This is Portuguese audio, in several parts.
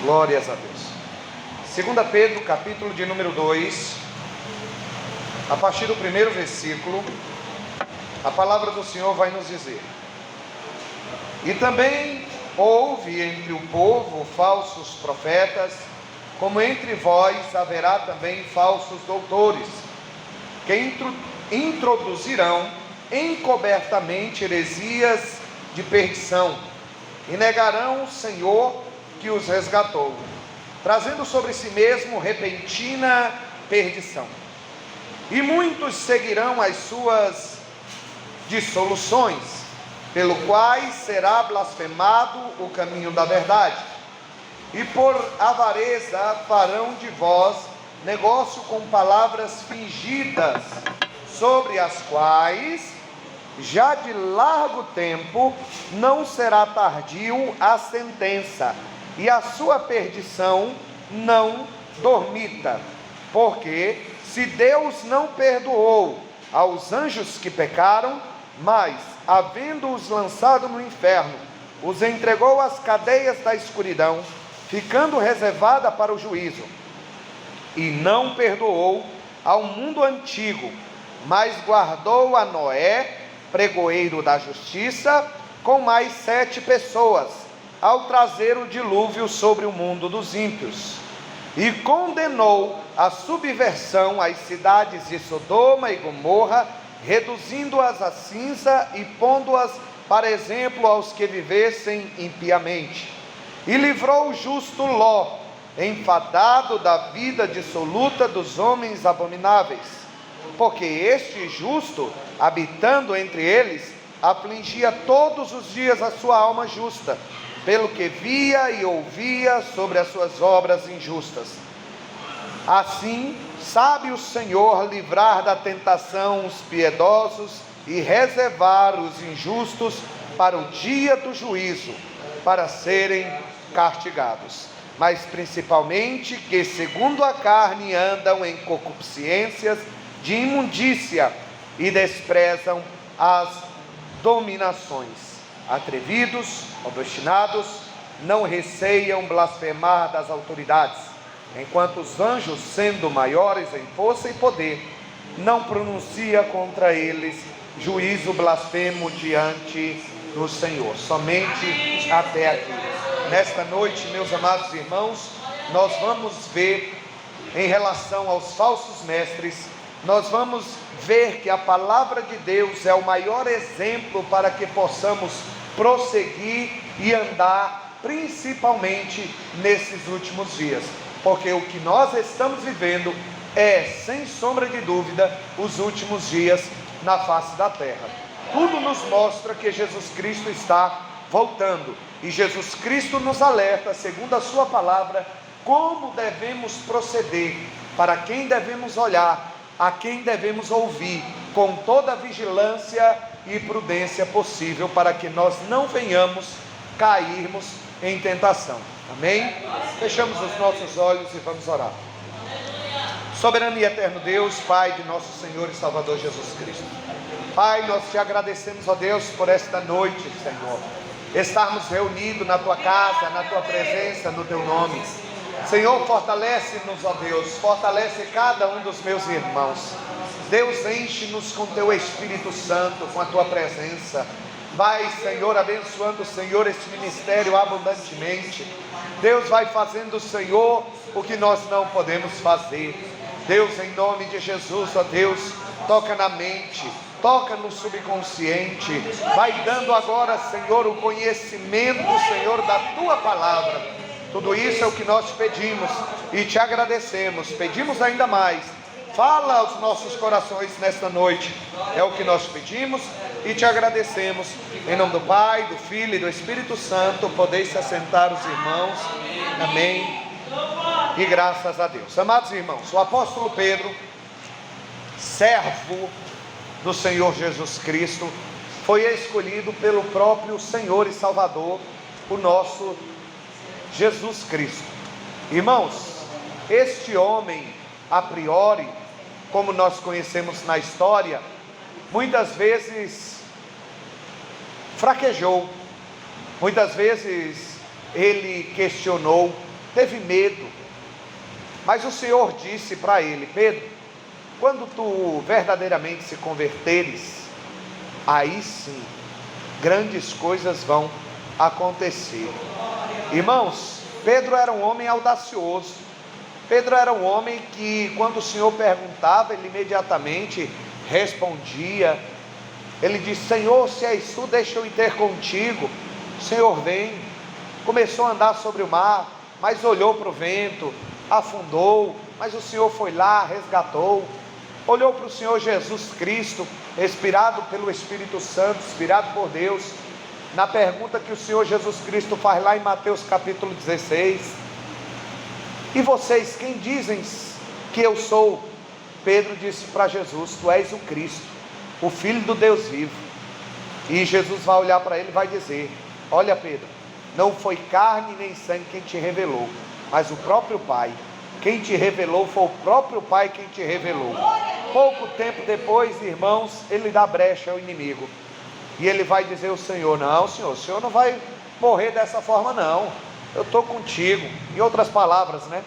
Glórias a Deus. 2 Pedro, capítulo de número 2, a partir do primeiro versículo, a palavra do Senhor vai nos dizer: E também houve entre o povo falsos profetas, como entre vós haverá também falsos doutores, que introduzirão encobertamente heresias de perdição, e negarão o Senhor que os resgatou, trazendo sobre si mesmo repentina perdição. E muitos seguirão as suas dissoluções, pelo quais será blasfemado o caminho da verdade. E por avareza farão de vós negócio com palavras fingidas, sobre as quais já de largo tempo não será tardio a sentença, e a sua perdição não dormita. Porque se Deus não perdoou aos anjos que pecaram, mas, havendo-os lançado no inferno, os entregou às cadeias da escuridão, ficando reservada para o juízo, e não perdoou ao mundo antigo, mas guardou a Noé, pregoeiro da justiça, com mais 7 pessoas, ao trazer o dilúvio sobre o mundo dos ímpios, e condenou a subversão às cidades de Sodoma e Gomorra, reduzindo-as a cinza e pondo-as para exemplo aos que vivessem impiamente. E livrou o justo Ló, enfadado da vida dissoluta dos homens abomináveis, porque este justo, habitando entre eles, afligia todos os dias a sua alma justa, pelo que via e ouvia sobre as suas obras injustas. Assim, sabe o Senhor livrar da tentação os piedosos e reservar os injustos para o dia do juízo, para serem castigados. Mas principalmente que segundo a carne andam em concupiscências de imundícia e desprezam as dominações. Atrevidos, obstinados, não receiam blasfemar das autoridades, enquanto os anjos, sendo maiores em força e poder, não pronuncia contra eles juízo blasfemo diante do Senhor. Somente até aqui. Nesta noite, meus amados irmãos, nós vamos ver, em relação aos falsos mestres, nós vamos ver que a palavra de Deus é o maior exemplo para que possamos prosseguir e andar, principalmente nesses últimos dias, porque o que nós estamos vivendo é, sem sombra de dúvida, os últimos dias na face da terra. Tudo nos mostra que Jesus Cristo está voltando, e Jesus Cristo nos alerta, segundo a sua palavra, como devemos proceder, para quem devemos olhar, a quem devemos ouvir, com toda a vigilância e prudência possível, para que nós não venhamos cairmos em tentação. Amém? Fechamos os nossos olhos e vamos orar. Soberano e eterno Deus, Pai de nosso Senhor e Salvador Jesus Cristo, Pai, nós te agradecemos, ó Deus, por esta noite, Senhor, estarmos reunidos na tua casa, na tua presença, no teu nome. Senhor, fortalece-nos, ó Deus, fortalece cada um dos meus irmãos. Deus, enche-nos com teu Espírito Santo, com a tua presença. Vai, Senhor, abençoando, Senhor, este ministério abundantemente. Deus, vai fazendo, Senhor, o que nós não podemos fazer. Deus, em nome de Jesus, ó Deus, toca na mente, toca no subconsciente. Vai dando agora, Senhor, o conhecimento, Senhor, da tua palavra. Tudo isso é o que nós pedimos e te agradecemos. Pedimos ainda mais. Fala aos nossos corações nesta noite. É o que nós pedimos e te agradecemos. Em nome do Pai, do Filho e do Espírito Santo, podeis se assentar os irmãos. Amém. E graças a Deus. Amados irmãos, o apóstolo Pedro, servo do Senhor Jesus Cristo, foi escolhido pelo próprio Senhor e Salvador, o nosso Jesus Cristo. Irmãos, este homem, a priori, como nós conhecemos na história, muitas vezes fraquejou, muitas vezes ele questionou, teve medo. Mas o Senhor disse para ele: Pedro, quando tu verdadeiramente se converteres, aí sim, grandes coisas vão acontecer. Irmãos, Pedro era um homem audacioso. Pedro era um homem que, quando o Senhor perguntava, ele imediatamente respondia. Ele disse: Senhor, se és tu, deixa eu ir ter contigo. O Senhor vem. Começou a andar sobre o mar, mas olhou para o vento, afundou, mas o Senhor foi lá, resgatou. Olhou para o Senhor Jesus Cristo, inspirado pelo Espírito Santo, inspirado por Deus, na pergunta que o Senhor Jesus Cristo faz lá em Mateus capítulo 16: e vocês, quem dizem que eu sou? Pedro disse para Jesus: tu és o Cristo, o Filho do Deus vivo. E Jesus vai olhar para ele e vai dizer: olha, Pedro, não foi carne nem sangue quem te revelou, mas o próprio Pai. Quem te revelou foi o próprio Pai quem te revelou. Pouco tempo depois, irmãos, ele dá brecha ao inimigo, e ele vai dizer ao Senhor: não, Senhor, o Senhor não vai morrer dessa forma não, eu estou contigo. Em outras palavras, né?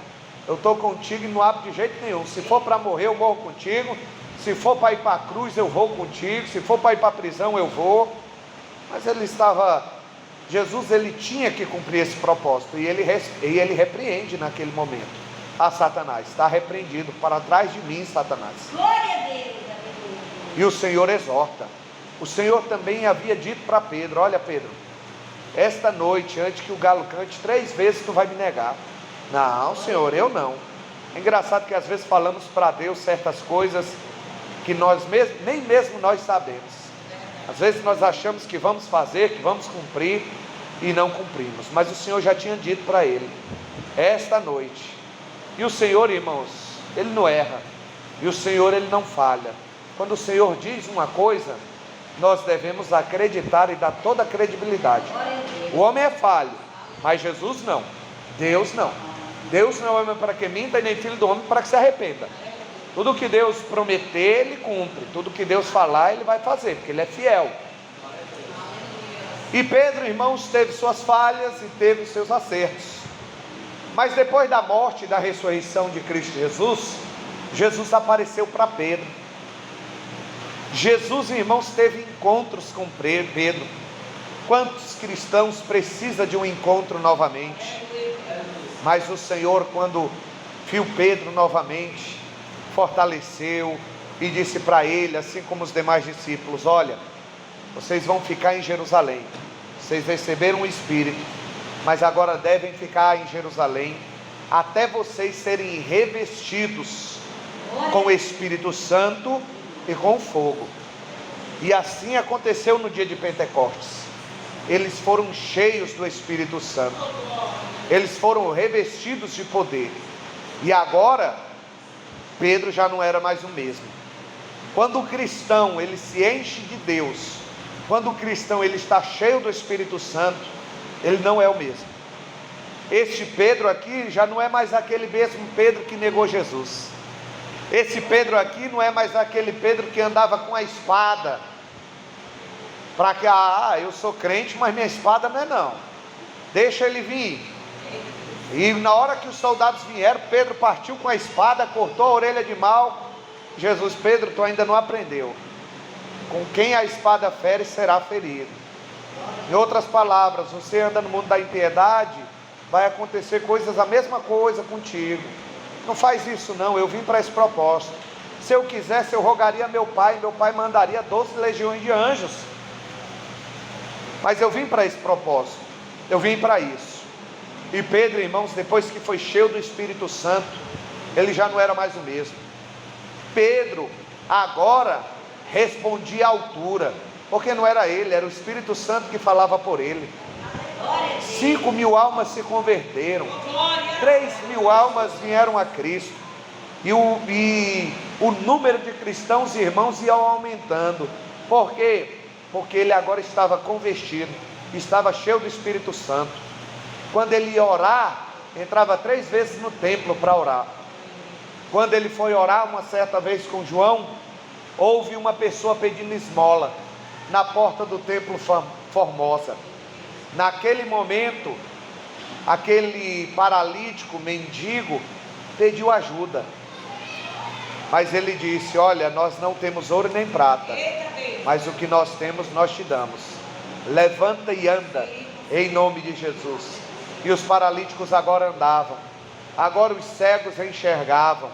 Eu estou contigo e não abro de jeito nenhum. Se for para morrer, eu morro contigo. Se for para ir para a cruz, eu vou contigo. Se for para ir para a prisão, eu vou. Mas Jesus, ele tinha que cumprir esse propósito, e ele repreende naquele momento a Satanás: está repreendido, para trás de mim, Satanás. Glória a Deus. E o Senhor exorta. O Senhor também havia dito para Pedro: olha, Pedro, esta noite, antes que o galo cante, 3 vezes tu vai me negar. Não, Senhor, eu não. É engraçado que às vezes falamos para Deus certas coisas que nem mesmo nós sabemos. Às vezes nós achamos que vamos fazer, que vamos cumprir, e não cumprimos. Mas o Senhor já tinha dito para ele: esta noite. E o Senhor, irmãos, ele não erra, e o Senhor, ele não falha. Quando o Senhor diz uma coisa, nós devemos acreditar e dar toda a credibilidade. O homem é falho, mas Jesus não. Deus não. Deus não é homem para que minta, e nem filho do homem para que se arrependa. Tudo que Deus prometer, ele cumpre. Tudo que Deus falar, ele vai fazer, porque ele é fiel. E Pedro, irmãos, teve suas falhas e teve seus acertos. Mas depois da morte e da ressurreição de Cristo Jesus, Jesus apareceu para Pedro. Jesus, irmãos, teve encontros com Pedro. Quantos cristãos precisam de um encontro novamente? Mas o Senhor, quando viu Pedro novamente, fortaleceu e disse para ele, assim como os demais discípulos: olha, vocês vão ficar em Jerusalém, vocês receberam o Espírito, mas agora devem ficar em Jerusalém até vocês serem revestidos com o Espírito Santo e com fogo. E assim aconteceu no dia de Pentecostes. Eles foram cheios do Espírito Santo, eles foram revestidos de poder. E agora Pedro já não era mais o mesmo. Quando o cristão ele se enche de Deus, quando o cristão ele está cheio do Espírito Santo, ele não é o mesmo. Este Pedro aqui já não é mais aquele mesmo Pedro que negou Jesus. Esse Pedro aqui não é mais aquele Pedro que andava com a espada, para que, eu sou crente, mas minha espada não é não, deixa ele vir. E na hora que os soldados vieram, Pedro partiu com a espada, cortou a orelha de Malco. Jesus: Pedro, tu ainda não aprendeu. Com quem a espada fere, será ferido. Em outras palavras, você anda no mundo da impiedade, vai acontecer coisas, a mesma coisa contigo. Não faz isso não, eu vim para esse propósito. Se eu quisesse, eu rogaria a meu pai mandaria 12 legiões de anjos. Mas eu vim para esse propósito, eu vim para isso. E Pedro, irmãos, depois que foi cheio do Espírito Santo, ele já não era mais o mesmo. Pedro agora respondia à altura, porque não era ele, era o Espírito Santo que falava por ele. 5.000 almas se converteram, 3.000 almas vieram a Cristo, e o número de cristãos e irmãos ia aumentando. Por quê? Porque ele agora estava convertido, estava cheio do Espírito Santo. Quando ele ia orar, entrava 3 vezes no templo para orar. Quando ele foi orar uma certa vez com João, houve uma pessoa pedindo esmola na porta do templo Formosa. Naquele momento, aquele paralítico, mendigo, pediu ajuda. Mas ele disse: olha, nós não temos ouro nem prata, mas o que nós temos nós te damos. Levanta e anda, em nome de Jesus. E os paralíticos agora andavam, agora os cegos enxergavam.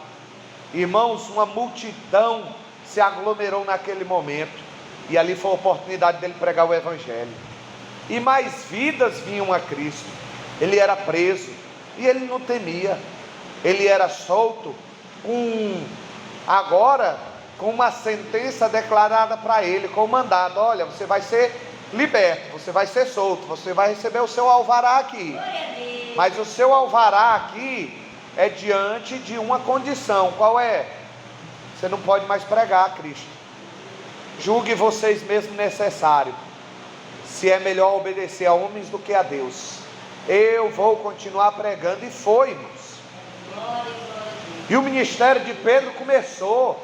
Irmãos, uma multidão se aglomerou naquele momento, e ali foi a oportunidade dele pregar o Evangelho. E mais vidas vinham a Cristo. Ele era preso, e ele não temia. Ele era solto, agora com uma sentença declarada para ele, com o mandado: olha, você vai ser liberto, você vai ser solto, você vai receber o seu alvará aqui. Mas o seu alvará aqui é diante de uma condição. Qual é? Você não pode mais pregar a Cristo. Julgue vocês mesmos necessário, se é melhor obedecer a homens do que a Deus. Eu vou continuar pregando. E foi, irmãos. E o ministério de Pedro começou,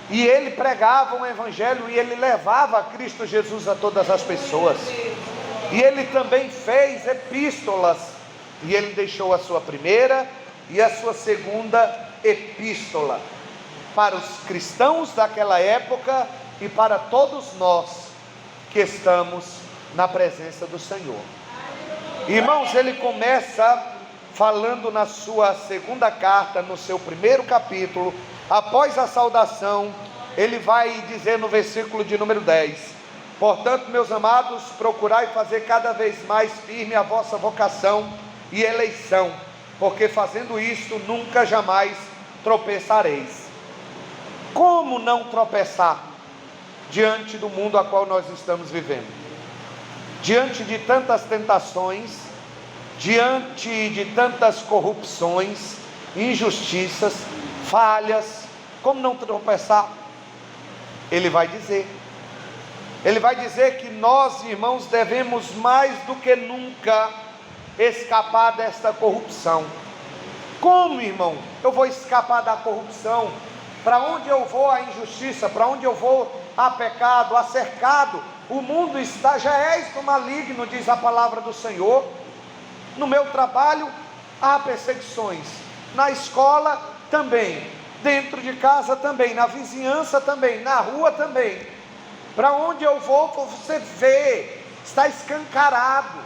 e ele pregava o Evangelho, e ele levava a Cristo Jesus a todas as pessoas. E ele também fez epístolas, e ele deixou a sua primeira e a sua segunda epístola para os cristãos daquela época e para todos nós que estamos na presença do Senhor. Irmãos, ele começa falando na sua segunda carta, no seu primeiro capítulo. Após a saudação, ele vai dizer no versículo de número 10: portanto, meus amados, procurai fazer cada vez mais firme a vossa vocação e eleição, porque fazendo isto, nunca jamais tropeçareis. Como não tropeçar diante do mundo a qual nós estamos vivendo? Diante de tantas tentações, diante de tantas corrupções, injustiças, falhas, como não tropeçar? Ele vai dizer que nós, irmãos, devemos mais do que nunca escapar desta corrupção. Como, irmão, eu vou escapar da corrupção? Para onde eu vou a injustiça? Para onde eu vou a pecado, a cercado? O mundo está, já és do maligno, diz a palavra do Senhor. No meu trabalho há perseguições, na escola também, dentro de casa também, na vizinhança também, na rua também. Para onde eu vou, você vê, está escancarado.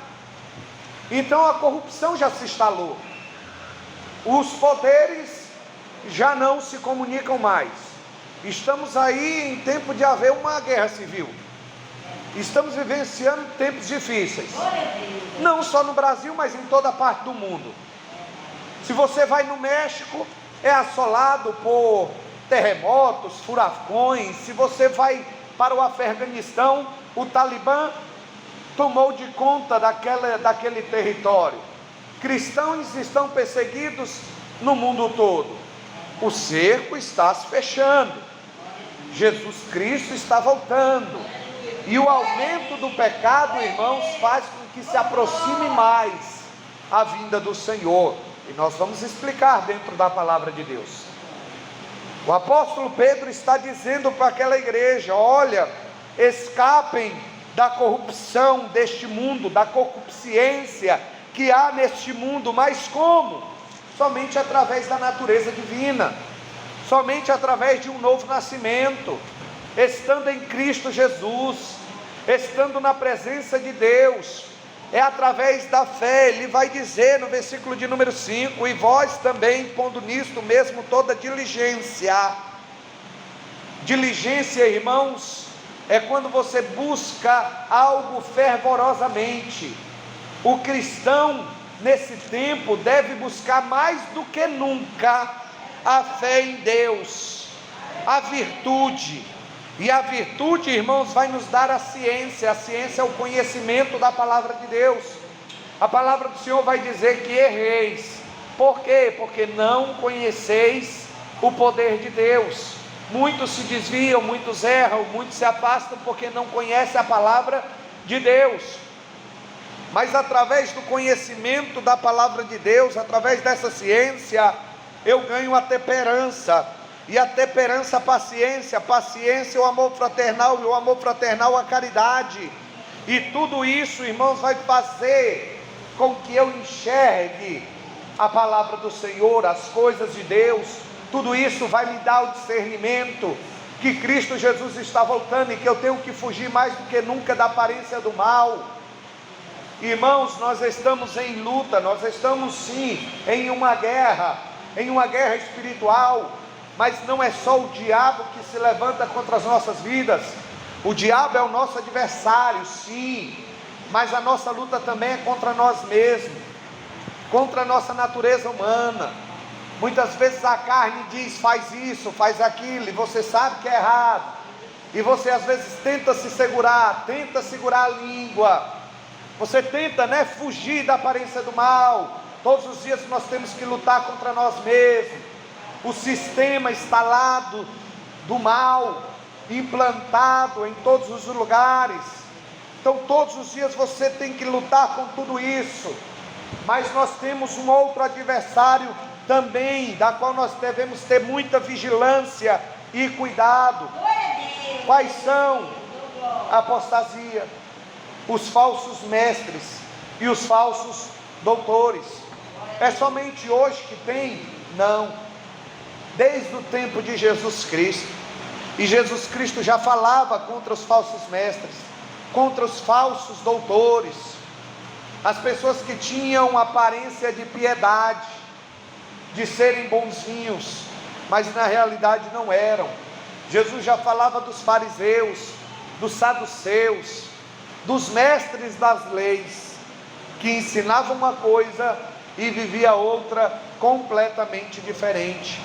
Então a corrupção já se instalou, os poderes já não se comunicam mais. Estamos aí em tempo de haver uma guerra civil. Estamos vivenciando tempos difíceis, não só no Brasil, mas em toda parte do mundo. Se você vai no México, é assolado por terremotos, furacões. Se você vai para o Afeganistão, o Talibã tomou de conta daquele território. Cristãos estão perseguidos no mundo todo. O cerco está se fechando. Jesus Cristo está voltando. E o aumento do pecado, irmãos, faz com que se aproxime mais a vinda do Senhor. E nós vamos explicar dentro da palavra de Deus. O apóstolo Pedro está dizendo para aquela igreja: olha, escapem da corrupção deste mundo, da concupiscência que há neste mundo. Mas como? Somente através da natureza divina, somente através de um novo nascimento, estando em Cristo Jesus, estando na presença de Deus. É através da fé. Ele vai dizer no versículo de número 5: e vós também, pondo nisto mesmo toda diligência. Diligência, irmãos, é quando você busca algo fervorosamente. O cristão nesse tempo deve buscar mais do que nunca a fé em Deus, a virtude. E a virtude, irmãos, vai nos dar a ciência. A ciência é o conhecimento da palavra de Deus. A palavra do Senhor vai dizer que erreis. Por quê? Porque não conheceis o poder de Deus. Muitos se desviam, muitos erram, muitos se afastam porque não conhecem a palavra de Deus. Mas através do conhecimento da palavra de Deus, através dessa ciência, eu ganho a temperança. E a temperança, a paciência, o amor fraternal, e o amor fraternal, a caridade. E tudo isso, irmãos, vai fazer com que eu enxergue a palavra do Senhor, as coisas de Deus. Tudo isso vai me dar o discernimento que Cristo Jesus está voltando e que eu tenho que fugir mais do que nunca da aparência do mal. Irmãos, nós estamos em luta, nós estamos sim em uma guerra espiritual, mas não é só o diabo que se levanta contra as nossas vidas. O diabo é o nosso adversário, sim, mas a nossa luta também é contra nós mesmos, contra a nossa natureza humana. Muitas vezes a carne diz: faz isso, faz aquilo, e você sabe que é errado, e você às vezes tenta se segurar, tenta segurar a língua, você tenta, fugir da aparência do mal. Todos os dias nós temos que lutar contra nós mesmos, o sistema instalado do mal, implantado em todos os lugares. Então todos os dias você tem que lutar com tudo isso, mas nós temos um outro adversário também, da qual nós devemos ter muita vigilância e cuidado. Quais são? A apostasia, os falsos mestres e os falsos doutores. É somente hoje que tem? Não, desde o tempo de Jesus Cristo. E Jesus Cristo já falava contra os falsos mestres, contra os falsos doutores, as pessoas que tinham aparência de piedade, de serem bonzinhos, mas na realidade não eram. Jesus já falava dos fariseus, dos saduceus, dos mestres das leis, que ensinavam uma coisa e vivia outra completamente diferente.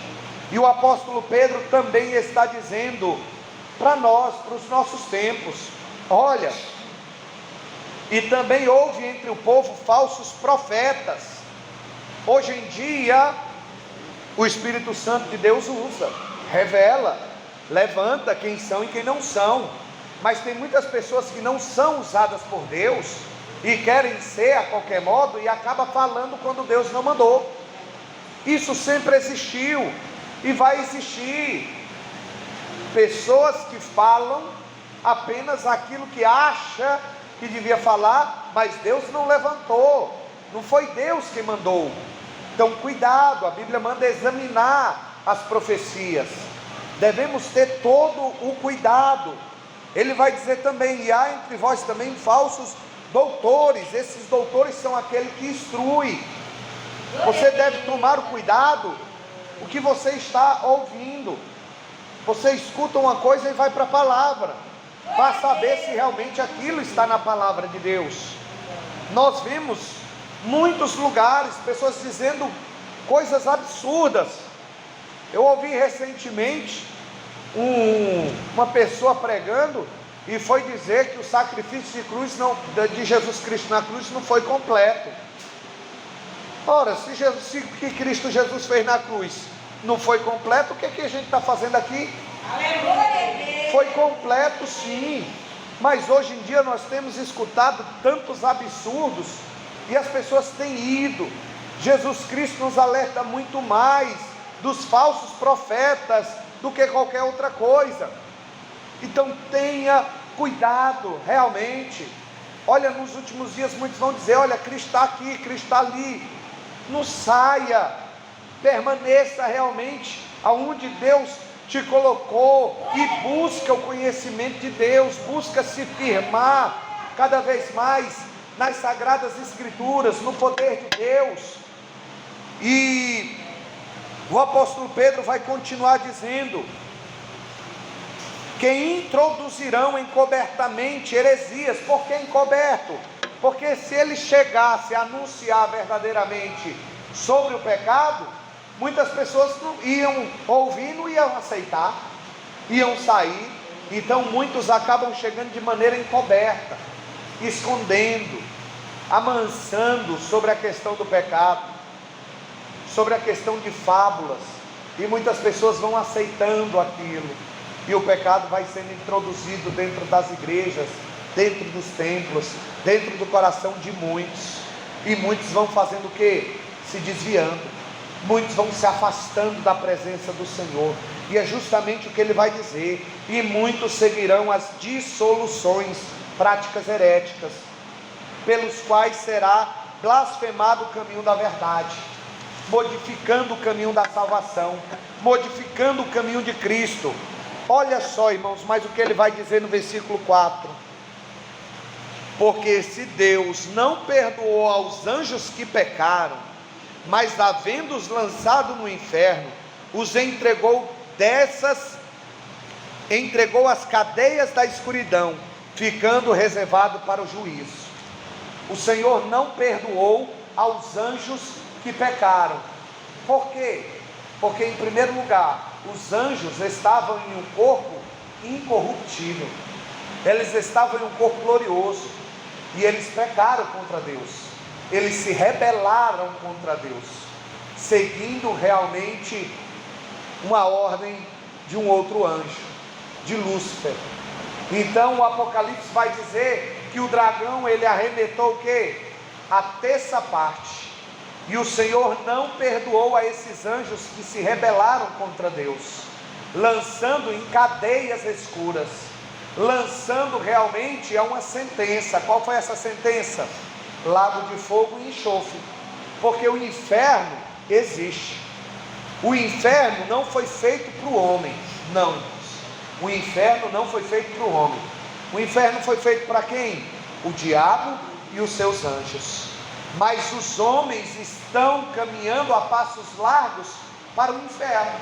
E o apóstolo Pedro também está dizendo para nós, para os nossos tempos: olha, e também houve entre o povo falsos profetas. Hoje em dia, o Espírito Santo de Deus usa, revela, levanta quem são e quem não são. Mas tem muitas pessoas que não são usadas por Deus e querem ser a qualquer modo e acaba falando quando Deus não mandou. Isso sempre existiu e vai existir. Pessoas que falam apenas aquilo que acha que devia falar, mas Deus não levantou, não foi Deus quem mandou. Então cuidado, a Bíblia manda examinar as profecias, devemos ter todo o cuidado. Ele vai dizer também: e há entre vós também falsos doutores. Esses doutores são aqueles que instruem. Você deve tomar o cuidado o que você está ouvindo. Você escuta uma coisa e vai para a palavra, para saber se realmente aquilo está na palavra de Deus. Nós vimos muitos lugares pessoas dizendo coisas absurdas. Eu ouvi recentemente uma pessoa pregando e foi dizer que o sacrifício de Jesus Cristo na cruz não foi completo. Ora, se que Cristo Jesus fez na cruz não foi completo, o que a gente está fazendo aqui? Aleluia! Foi completo sim, mas hoje em dia nós temos escutado tantos absurdos e as pessoas têm ido. Jesus Cristo nos alerta muito mais dos falsos profetas do que qualquer outra coisa. Então tenha cuidado realmente. Olha, nos últimos dias muitos vão dizer: olha, Cristo está aqui, Cristo está ali. Não saia, permaneça realmente aonde Deus te colocou e busca o conhecimento de Deus, busca se firmar cada vez mais nas sagradas escrituras, no poder de Deus. E o apóstolo Pedro vai continuar dizendo que introduzirão encobertamente heresias. Por que encoberto? Porque se ele chegasse a anunciar verdadeiramente sobre o pecado, muitas pessoas não iam ouvir, não iam aceitar, iam sair. Então muitos acabam chegando de maneira encoberta, escondendo, amansando sobre a questão do pecado, sobre a questão de fábulas, e muitas pessoas vão aceitando aquilo, e o pecado vai sendo introduzido dentro das igrejas, dentro dos templos, dentro do coração de muitos, e muitos vão fazendo o quê? Se desviando, muitos vão se afastando da presença do Senhor, e é justamente o que ele vai dizer: e muitos seguirão as dissoluções, práticas heréticas, pelos quais será blasfemado o caminho da verdade, modificando o caminho da salvação, modificando o caminho de Cristo. Olha só, irmãos, mas o que ele vai dizer no versículo 4: porque se Deus não perdoou aos anjos que pecaram, mas havendo-os lançado no inferno, os entregou às cadeias da escuridão, ficando reservado para o juízo. O Senhor não perdoou aos anjos que pecaram. Por quê? Porque, em primeiro lugar, os anjos estavam em um corpo incorruptível, eles estavam em um corpo glorioso, e eles pecaram contra Deus, eles se rebelaram contra Deus, seguindo realmente uma ordem de um outro anjo, de Lúcifer. Então o Apocalipse vai dizer que o dragão, ele arremetou o quê? A terça parte. E o Senhor não perdoou a esses anjos que se rebelaram contra Deus, lançando em cadeias escuras, lançando realmente a uma sentença. Qual foi essa sentença? Lago de fogo e enxofre. Porque o inferno existe. O inferno não foi feito para o homem. Não, irmãos. O inferno não foi feito para o homem. O inferno foi feito para quem? O diabo e os seus anjos. Mas os homens estão caminhando a passos largos para o inferno.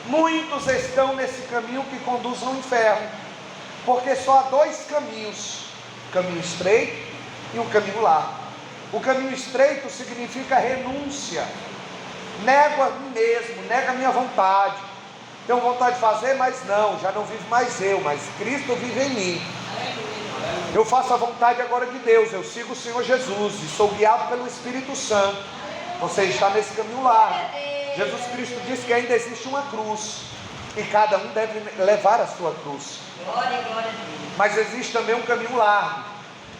Muitos estão nesse caminho que conduz ao inferno, porque só há dois caminhos: o caminho estreito e o caminho largo. O caminho estreito significa renúncia. Nego a mim mesmo, nego a minha vontade. Tenho vontade de fazer, mas não, já não vivo mais eu, mas Cristo vive em mim. Eu faço a vontade agora de Deus, eu sigo o Senhor Jesus e sou guiado pelo Espírito Santo. Você está nesse caminho largo. Jesus Cristo diz que ainda existe uma cruz, e cada um deve levar a sua cruz. Mas existe também um caminho largo,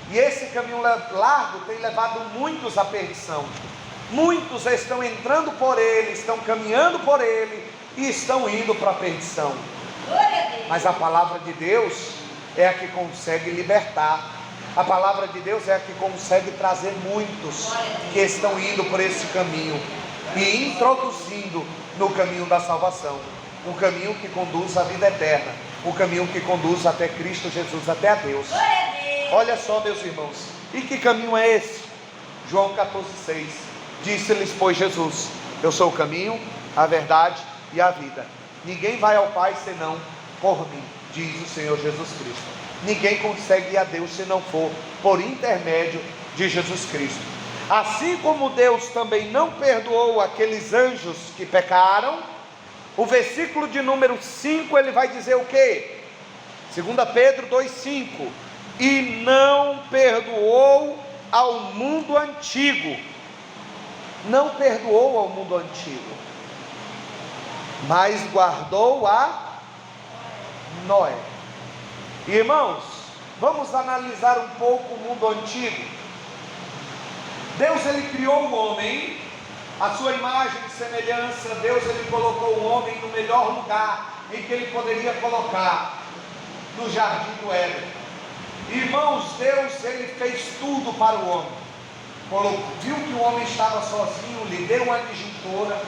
e esse caminho largo tem levado muitos à perdição. Muitos estão entrando por ele, estão caminhando por ele e estão indo para a perdição. Mas a palavra de Deus é a que consegue libertar. A palavra de Deus é a que consegue trazer muitos que estão indo por esse caminho e introduzindo no caminho da salvação, o caminho que conduz à vida eterna, o caminho que conduz até Cristo Jesus, até a Deus. Olha só, meus irmãos, e que caminho é esse? João 14,6: disse-lhes, pois, Jesus: eu sou o caminho, a verdade e a vida. Ninguém vai ao Pai senão por mim, diz o Senhor Jesus Cristo. Ninguém consegue ir a Deus se não for por intermédio de Jesus Cristo. Assim como Deus também não perdoou aqueles anjos que pecaram, o versículo de número 5, ele vai dizer o quê? 2 Pedro 2,5: e não perdoou ao mundo antigo. Não perdoou ao mundo antigo, mas guardou a Noé. Irmãos, vamos analisar um pouco o mundo antigo. Deus, ele criou o homem, a sua imagem e semelhança. Deus, ele colocou o homem no melhor lugar em que ele poderia colocar, no jardim do Éden. Irmãos, Deus, ele fez tudo para o homem. Viu que o homem estava sozinho, lhe deu uma adjuntora.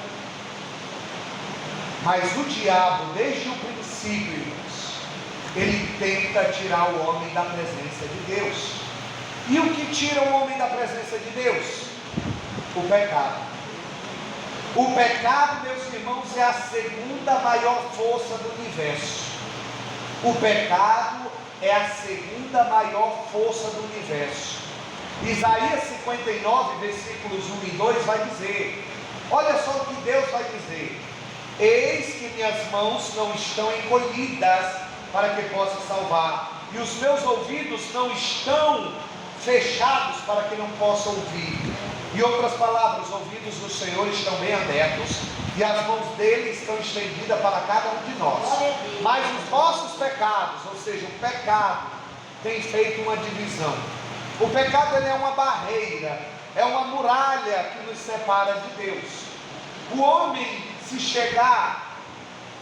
Mas o diabo, desde o princípio, irmãos, ele tenta tirar o homem da presença de Deus. E o que tira o homem da presença de Deus? O pecado. O pecado, meus irmãos, é a segunda maior força do universo. O pecado é a segunda maior força do universo. Isaías 59, versículos 1 e 2 vai dizer: olha só o que Deus vai dizer: eis que minhas mãos não estão encolhidas para que possa salvar, e os meus ouvidos não estão fechados para que não possa ouvir. Em outras palavras, os ouvidos do Senhor estão bem abertos e as mãos dele estão estendidas para cada um de nós. Mas os nossos pecados, ou seja, o pecado, tem feito uma divisão. O pecado, ele é uma barreira, é uma muralha que nos separa de Deus. O homem, se chegar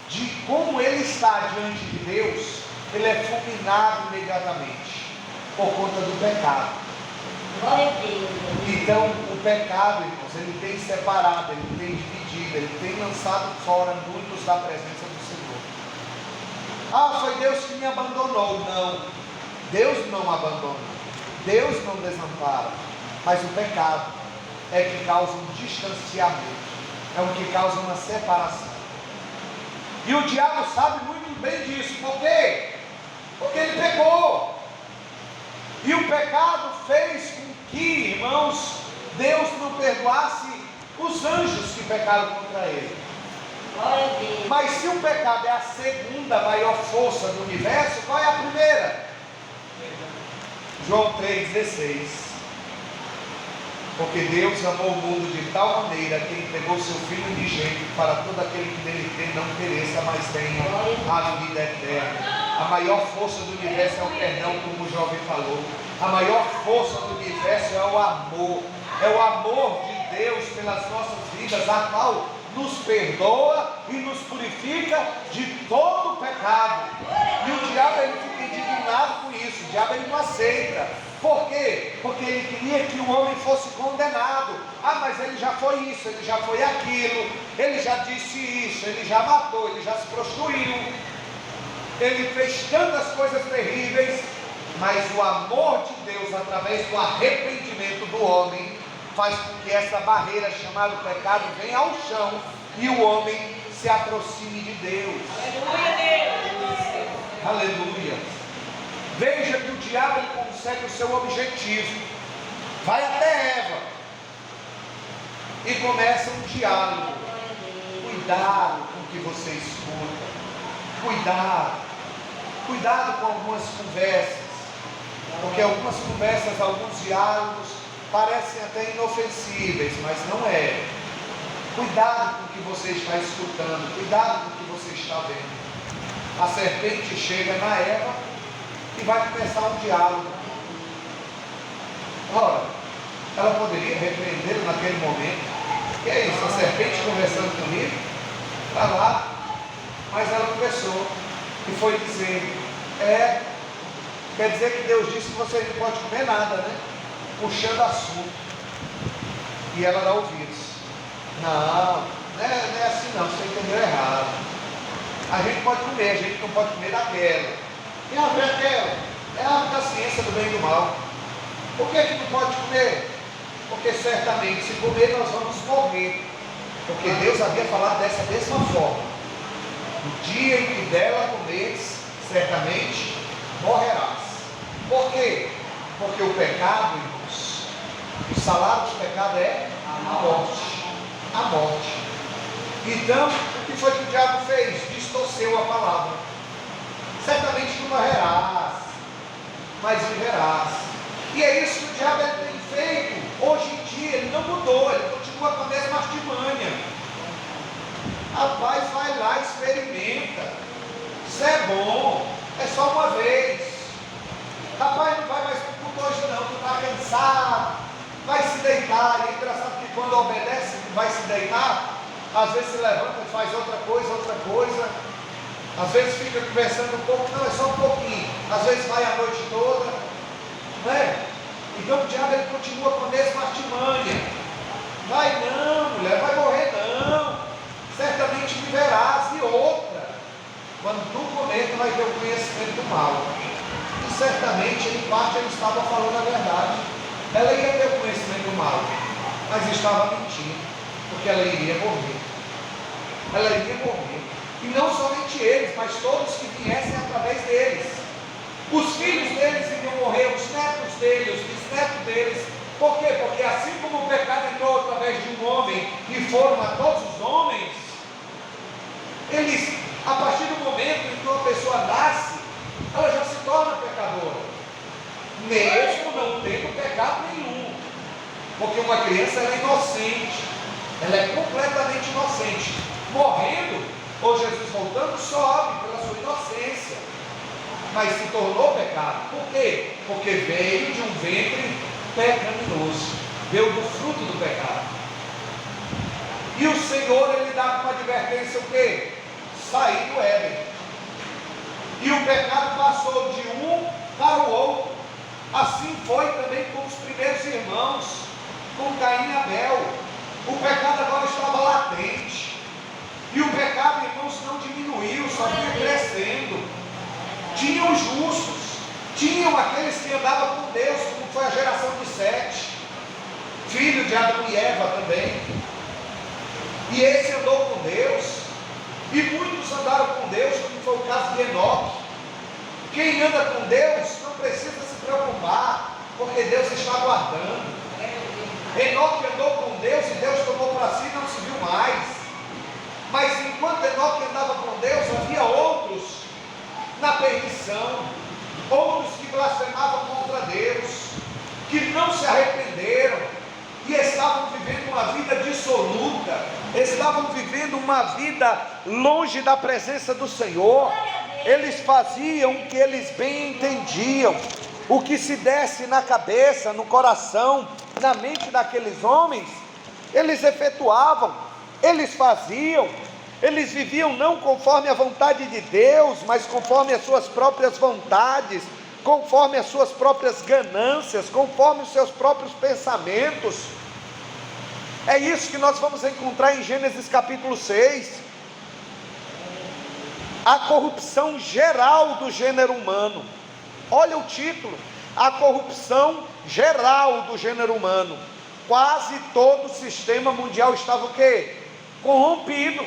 de como ele está diante de Deus, ele é fulminado imediatamente por conta do pecado. Glória a Deus. Então, o pecado, irmãos, ele tem separado, ele tem dividido, ele tem lançado fora muitos da presença do Senhor. Ah, foi Deus que me abandonou. Não, Deus não abandona, Deus não desampara, mas o pecado é que causa um distanciamento, é o que causa uma separação. E o diabo sabe muito bem disso. Por quê? Porque ele pecou. E o pecado fez com que, irmãos, Deus não perdoasse os anjos que pecaram contra ele. Glória a Deus. Mas se o pecado é a segunda maior força do universo, qual é a primeira? João 3,16. Porque Deus amou o mundo de tal maneira que entregou seu Filho unigênito para todo aquele que nele crê não pereça, mas tenha a vida eterna. A maior força do universo é o perdão, como o jovem falou. A maior força do universo é o amor. É o amor de Deus pelas nossas vidas, a qual nos perdoa e nos purifica de todo o pecado. E o diabo, ele fica indignado com isso. O diabo, ele não aceita. Por quê? Porque ele queria que o homem fosse condenado. Ah, mas ele já foi isso, ele já foi aquilo, ele já disse isso, ele já matou, ele já se prostituiu, ele fez tantas coisas terríveis. Mas o amor de Deus, através do arrependimento do homem, faz com que essa barreira chamada pecado venha ao chão e o homem se aproxime de Deus. Aleluia, Deus. Aleluia. Veja que o diabo, ele consegue o seu objetivo. Vai até Eva e começa um diálogo. Cuidado com o que você escuta. Cuidado com algumas conversas. Porque algumas conversas, alguns diálogos parecem até inofensíveis, mas não é. Cuidado com o que você está escutando, cuidado com o que você está vendo. A serpente chega na Eva e vai começar um diálogo. Ora, ela poderia repreendê-lo naquele momento. Que é isso? A serpente conversando comigo? Está lá. Mas ela conversou e foi dizer: quer dizer que Deus disse que você não pode comer nada, né? Puxando assunto. E ela dá ouvidos. Não é assim não, você entendeu errado. A gente pode comer, a gente não pode comer daquela. E a ver aquela? É a árvore da ciência do bem e do mal. Por que não pode comer? Porque certamente se comer nós vamos morrer. Porque Deus havia falado dessa mesma forma: no dia em que dela comeres, certamente morrerás. Por quê? Porque o pecado, irmãos, o salário do pecado é a morte. A morte. Então, o que foi que o diabo fez? Distorceu a palavra. Certamente não morrerás, mas viverás. E é isso que o diabo tem feito. Hoje em dia ele não mudou, ele continua com a mesma artimanha. Rapaz, vai lá, experimenta. Isso é bom, é só uma vez. Rapaz, não vai mais para o culto hoje não, tu está cansado, vai se deitar. E é engraçado que quando obedece, vai se deitar, às vezes se levanta e faz outra coisa. Às vezes fica conversando um pouco, não, é só um pouquinho. Às vezes vai a noite toda, não é? Então o diabo, ele continua com a mesma artimanha. Vai não, mulher, vai morrer não. Certamente viverás. E outra, quando tu comer, tu vai ter o conhecimento do mal. E certamente, em parte, ele estava falando a verdade. Ela ia ter o conhecimento do mal, mas estava mentindo, porque ela iria morrer. Ela iria morrer. E não somente eles, mas todos que viessem através deles. Os filhos deles iriam morrer, os netos deles, os bisnetos deles. Por quê? Porque assim como o pecado entrou através de um homem e foram a todos os homens, eles, a partir do momento em que uma pessoa nasce, ela já se torna pecadora, mesmo não tendo pecado nenhum. Porque uma criança, ela é inocente, ela é completamente inocente. Morrendo, ou Jesus voltando, sobe pela sua inocência, mas se tornou pecado. Por quê? Porque veio de um ventre pecaminoso, veio do fruto do pecado. E o Senhor, ele dá uma advertência: o quê? Sair do Éden. E o pecado passou de um para o outro. Assim foi também com os primeiros irmãos, com Caim e Abel. O pecado agora estava latente. E o pecado, irmãos, não diminuiu, só vinha crescendo. Tinham os justos, tinham aqueles que andavam com Deus, como foi a geração de Sete, filho de Adão e Eva também. E esse andou com Deus, e muitos andaram com Deus, como foi o caso de Enoque. Quem anda com Deus não precisa se preocupar, porque Deus está aguardando. Enoque andou com Deus e Deus tomou para si e não se viu mais. Mas enquanto Enoque andava com Deus, havia outros na perdição, outros que blasfemavam contra Deus, que não se arrependeram e estavam vivendo uma vida dissoluta, estavam vivendo uma vida longe da presença do Senhor. Eles faziam o que eles bem entendiam, o que se desse na cabeça, no coração, na mente daqueles homens, eles efetuavam, eles faziam. Eles viviam não conforme a vontade de Deus, mas conforme as suas próprias vontades, conforme as suas próprias ganâncias, conforme os seus próprios pensamentos. É isso que nós vamos encontrar em Gênesis capítulo 6. A corrupção geral do gênero humano. Olha o título: a corrupção geral do gênero humano. Quase todo o sistema mundial estava o quê? Corrompido.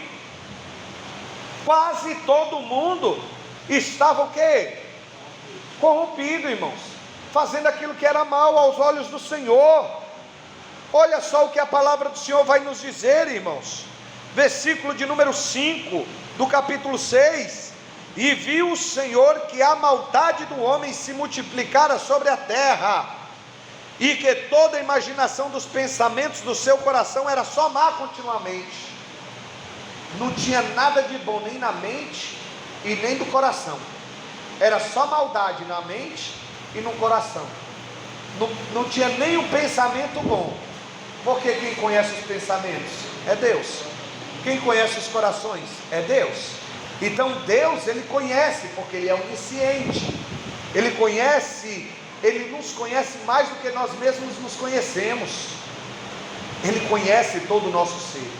Quase todo mundo estava o quê? Corrompido, irmãos, fazendo aquilo que era mal aos olhos do Senhor. Olha só o que a palavra do Senhor vai nos dizer, irmãos. Versículo de número 5 do capítulo 6. E viu o Senhor que a maldade do homem se multiplicara sobre a terra, e que toda a imaginação dos pensamentos do seu coração era só má continuamente. Não tinha nada de bom nem na mente e nem do coração. Era só maldade na mente e no coração. Não tinha nem um pensamento bom. Porque quem conhece os pensamentos é Deus. Quem conhece os corações é Deus. Então Deus, Ele conhece, porque Ele é onisciente. Ele conhece, Ele nos conhece mais do que nós mesmos nos conhecemos. Ele conhece todo o nosso ser.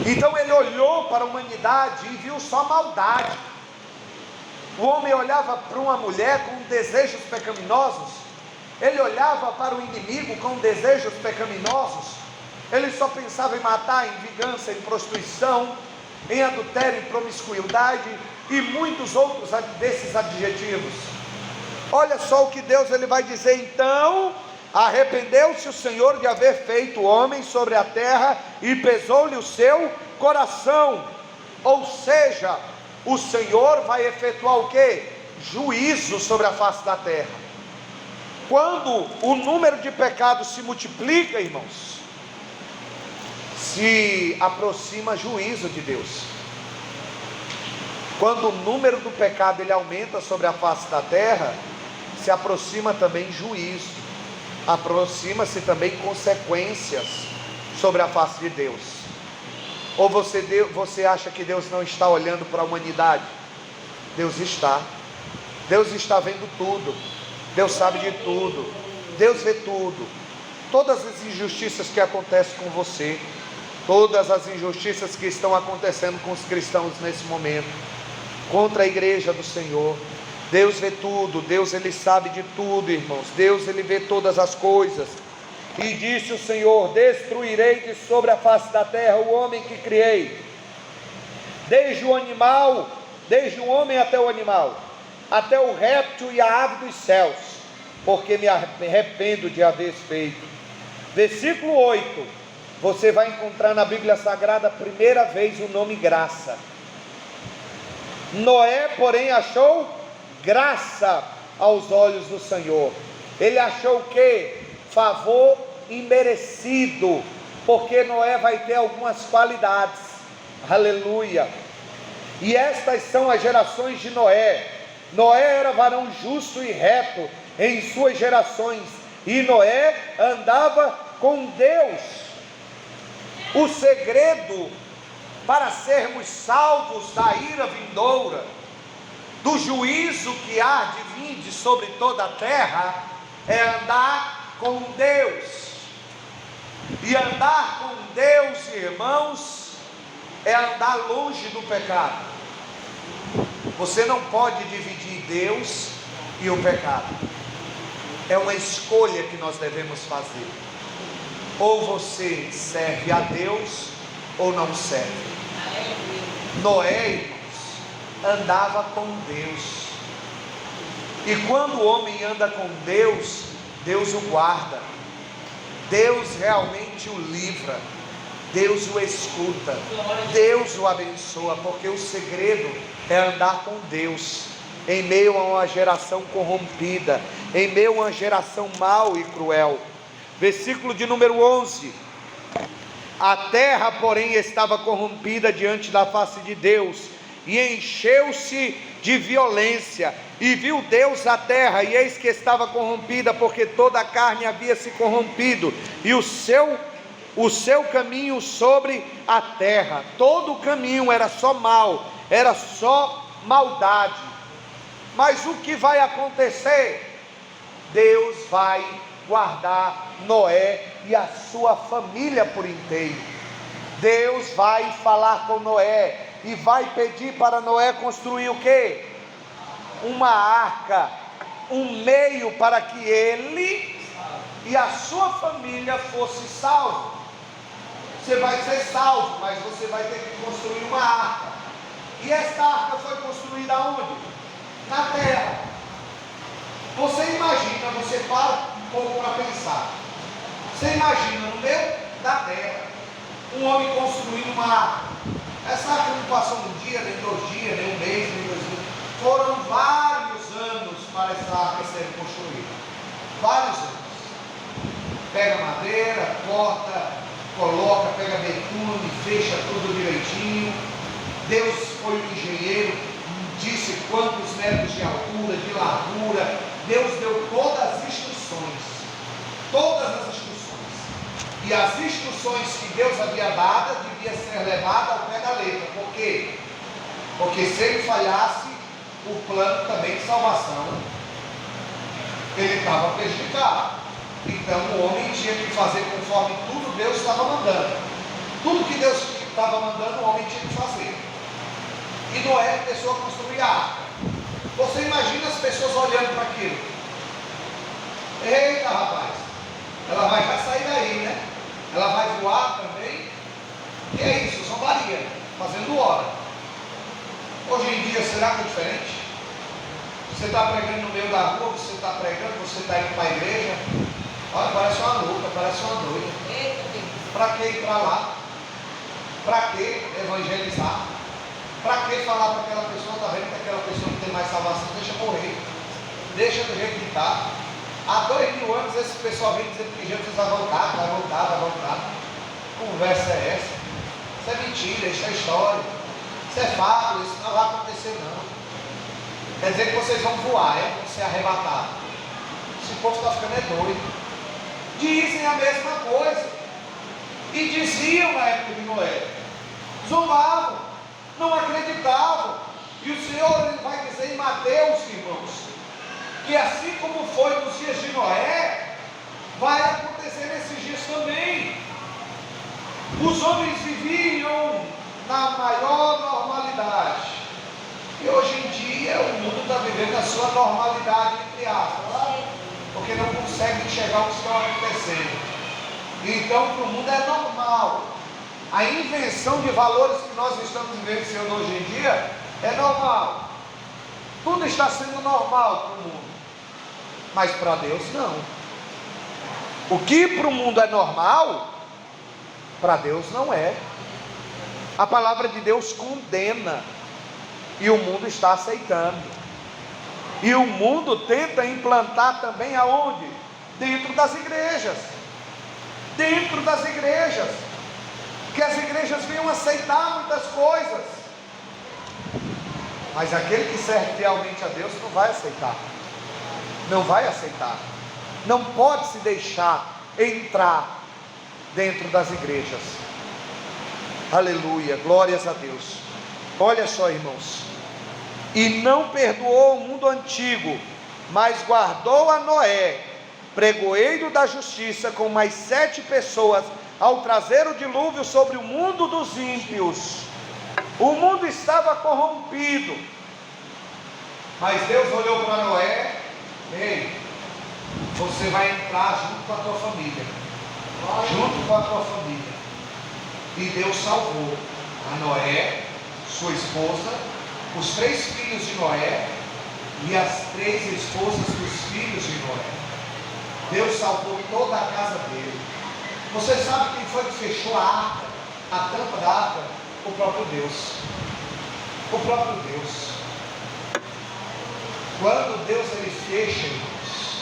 Então Ele olhou para a humanidade e viu só maldade. O homem olhava para uma mulher com desejos pecaminosos. Ele olhava para o inimigo com desejos pecaminosos. Ele só pensava em matar, em vingança, em prostituição, em adultério, em promiscuidade e muitos outros desses adjetivos. Olha só o que Deus ele vai dizer. Então arrependeu-se o Senhor de haver feito o homem sobre a terra, e pesou-lhe o seu coração. Ou seja, o Senhor vai efetuar o quê? Juízo sobre a face da terra. Quando o número de pecados se multiplica, irmãos, se aproxima juízo de Deus. Quando o número do pecado ele aumenta sobre a face da terra, se aproxima também juízo. Aproxima-se também consequências sobre a face de Deus. Ou você acha que Deus não está olhando para a humanidade? Deus está. Deus está vendo tudo. Deus sabe de tudo. Deus vê tudo. Todas as injustiças que acontecem com você, todas as injustiças que estão acontecendo com os cristãos nesse momento, contra a igreja do Senhor, Deus vê tudo. Deus ele sabe de tudo, irmãos. Deus ele vê todas as coisas. E disse o Senhor: destruirei de sobre a face da terra o homem que criei, desde o animal, desde o homem até o animal, até o réptil e a ave dos céus, porque me arrependo de haver feito. Versículo 8, você vai encontrar na Bíblia Sagrada a primeira vez o nome graça. Noé, porém, achou graça aos olhos do Senhor. Ele achou o quê? Favor imerecido, porque Noé vai ter algumas qualidades. Aleluia. E estas são as gerações de Noé. Noé era varão justo e reto em suas gerações, e Noé andava com Deus. O segredo para sermos salvos da ira vindoura, do juízo que há de vir sobre toda a terra, é andar com Deus. E andar com Deus, irmãos, é andar longe do pecado. Você não pode dividir Deus e o pecado. É uma escolha que nós devemos fazer. Ou você serve a Deus ou não serve. Noé, irmãos, andava com Deus. E quando o homem anda com Deus, Deus o guarda. Deus realmente o livra. Deus o escuta. Deus o abençoa. Porque o segredo é andar com Deus em meio a uma geração corrompida, em meio a uma geração mau e cruel. Versículo de número 11: a terra, porém, estava corrompida diante da face de Deus, e encheu-se de violência. E viu Deus a terra, e eis que estava corrompida, porque toda a carne havia se corrompido, e o seu caminho sobre a terra. Todo o caminho era só mal, era só maldade. Mas o que vai acontecer? Deus vai guardar Noé e a sua família por inteiro. Deus vai falar com Noé e vai pedir para Noé construir o quê? Uma arca, um meio para que ele e a sua família fosse salvo. Você vai ser salvo, mas você vai ter que construir uma arca. E esta arca foi construída onde? Na terra. Você imagina, você para um pouco para pensar. Você imagina no meio da terra um homem construindo uma arca. Essa arca não passou um dia, nem 2 dias, nem um mês, nem 2 dias. Foram vários anos para essa arca ser construída. Vários anos. Pega madeira, corta, coloca, pega betume, fecha tudo direitinho. Deus foi o engenheiro, disse quantos metros de altura, de largura. Deus deu todas as instruções. Todas as instruções. E as instruções que Deus havia dado devia ser levada ao pé da letra. Por quê? Porque se ele falhasse, o plano também de salvação, ele estava prejudicado. Então o homem tinha que fazer conforme tudo Deus estava mandando. Tudo que Deus estava mandando, o homem tinha que fazer. E Noé começou a construir a arca. Você imagina as pessoas olhando para aquilo. Eita, rapaz, ela vai já sair daí, né? Ela vai voar também. E é isso, são Maria, fazendo hora. Hoje em dia, será que é diferente? Você está pregando no meio da rua, você está pregando, você está indo para a igreja. Olha, parece uma louca, parece uma doida. Para que ir para lá? Para que evangelizar? Para que falar para aquela pessoa? Está vendo que aquela pessoa não tem mais salvação? Deixa morrer. Deixa do jeito que está. Há 2000 anos esse pessoal vem dizendo que Jesus vai voltar, vai voltar, vai voltar. Que conversa é essa? Isso é mentira, isso é história. Isso é fato, isso não vai acontecer não. Quer dizer que vocês vão voar, vão ser arrebatados. Esse povo está ficando doido. Dizem a mesma coisa. E diziam na época de Noé. Zombavam, não acreditavam. E o Senhor ele vai dizer em Mateus, irmãos, que assim como foi nos dias de Noé, vai acontecer nesses dias também. Os homens viviam na maior normalidade. E hoje em dia o mundo está vivendo a sua normalidade, entre aspas, porque não consegue enxergar o que está acontecendo. Então para o mundo é normal. A invenção de valores que nós estamos vivenciando hoje em dia é normal. Tudo está sendo normal para o mundo. Mas para Deus não. O que para o mundo é normal, para Deus não é. A palavra de Deus condena. E o mundo está aceitando. E o mundo tenta implantar também aonde? Dentro das igrejas. Dentro das igrejas. Que as igrejas venham aceitar muitas coisas. Mas aquele que serve fielmente a Deus não vai aceitar. Não vai aceitar. Não pode se deixar entrar dentro das igrejas. Aleluia, glórias a Deus. Olha só, irmãos. e não perdoou o mundo antigo, mas guardou a Noé, pregoeiro da justiça, com mais 7 pessoas, ao trazer o dilúvio sobre o mundo dos ímpios. O mundo estava corrompido, mas Deus olhou para Noé: ei, você vai entrar junto com a tua família, junto com a tua família. E Deus salvou a Noé, sua esposa, os 3 filhos de Noé e as 3 esposas dos filhos de Noé. Deus salvou toda a casa dele. Você sabe quem foi que fechou a arca, a tampa da arca? O próprio Deus. O próprio Deus. Quando Deus ele fecha, irmãos,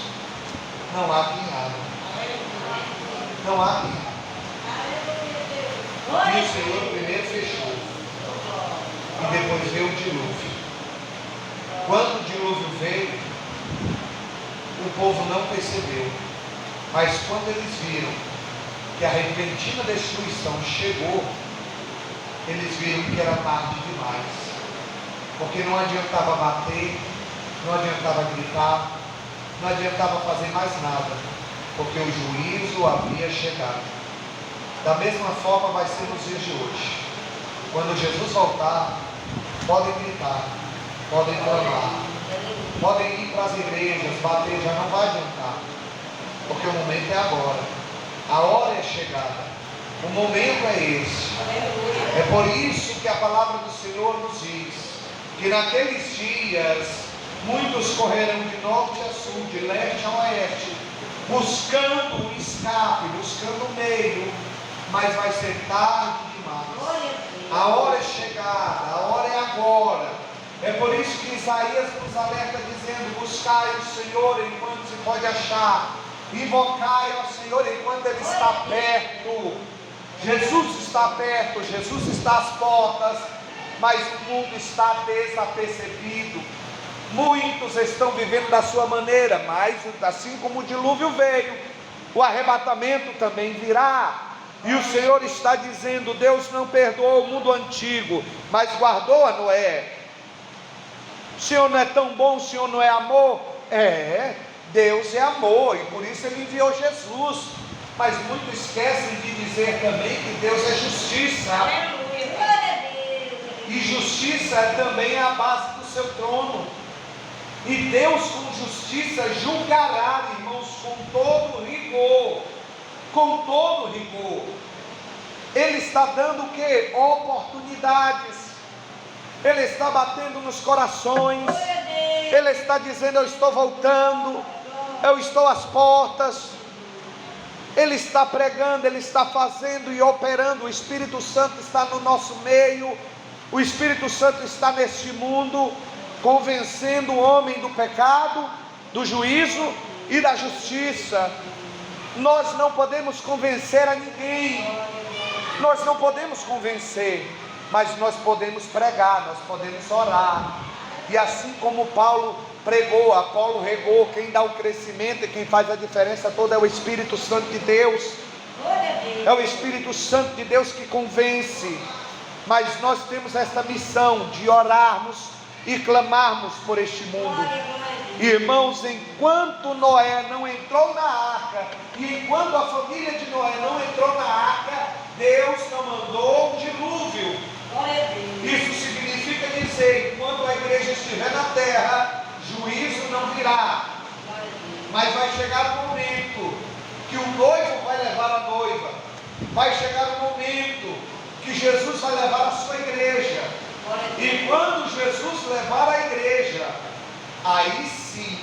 não há quem abra. Não há quem abra. E o Senhor primeiro fechou, e depois veio o dilúvio. Quando o dilúvio veio, o povo não percebeu, mas quando eles viram que a repentina destruição chegou, eles viram que era tarde demais, porque não adiantava bater, não adiantava gritar, não adiantava fazer mais nada, porque o juízo havia chegado. Da mesma forma vai ser nos dias de hoje. Quando Jesus voltar, podem gritar, podem clamar, podem ir para as igrejas, bater, já não vai adiantar, porque o momento é agora, a hora é chegada, o momento é esse. É por isso que a palavra do Senhor nos diz que naqueles dias muitos correrão de norte a sul, de leste a oeste, buscando um escape, buscando um meio, mas vai ser tarde demais. A hora é chegada, a hora é agora. É por isso que Isaías nos alerta dizendo: buscai o Senhor enquanto se pode achar, invocai ao Senhor enquanto Ele está perto. Jesus está perto, Jesus está às portas, mas o mundo está desapercebido. Muitos estão vivendo da sua maneira, mas assim como o dilúvio veio, o arrebatamento também virá. E o Senhor está dizendo: Deus não perdoou o mundo antigo, mas guardou a Noé. O Senhor não é tão bom, o Senhor não é amor? É, Deus é amor, e por isso Ele enviou Jesus. Mas muitos esquecem de dizer também que Deus é justiça. E justiça também é a base do seu trono. E Deus com justiça julgará, irmãos, com todo rigor. Com todo rigor. Ele está dando o que? Oportunidades. Ele está batendo nos corações. Ele está dizendo: eu estou voltando, eu estou às portas. Ele está pregando, Ele está fazendo e operando. O Espírito Santo está no nosso meio. O Espírito Santo está neste mundo, convencendo o homem do pecado, do juízo e da justiça. Nós não podemos convencer a ninguém. Nós não podemos convencer, mas nós podemos pregar, nós podemos orar. E assim como Paulo pregou, Apolo regou, quem dá o crescimento e quem faz a diferença toda é o Espírito Santo de Deus. É o Espírito Santo de Deus que convence. Mas nós temos esta missão de orarmos e clamarmos por este mundo. Irmãos, enquanto Noé não entrou na arca, e enquanto a família de Noé não entrou na arca, Deus não mandou um dilúvio. Isso significa dizer: enquanto a igreja estiver na terra, juízo não virá. Mas vai chegar o momento que o noivo vai levar a noiva. Vai chegar o momento que Jesus vai levar a sua igreja. E quando Jesus levar a igreja, aí sim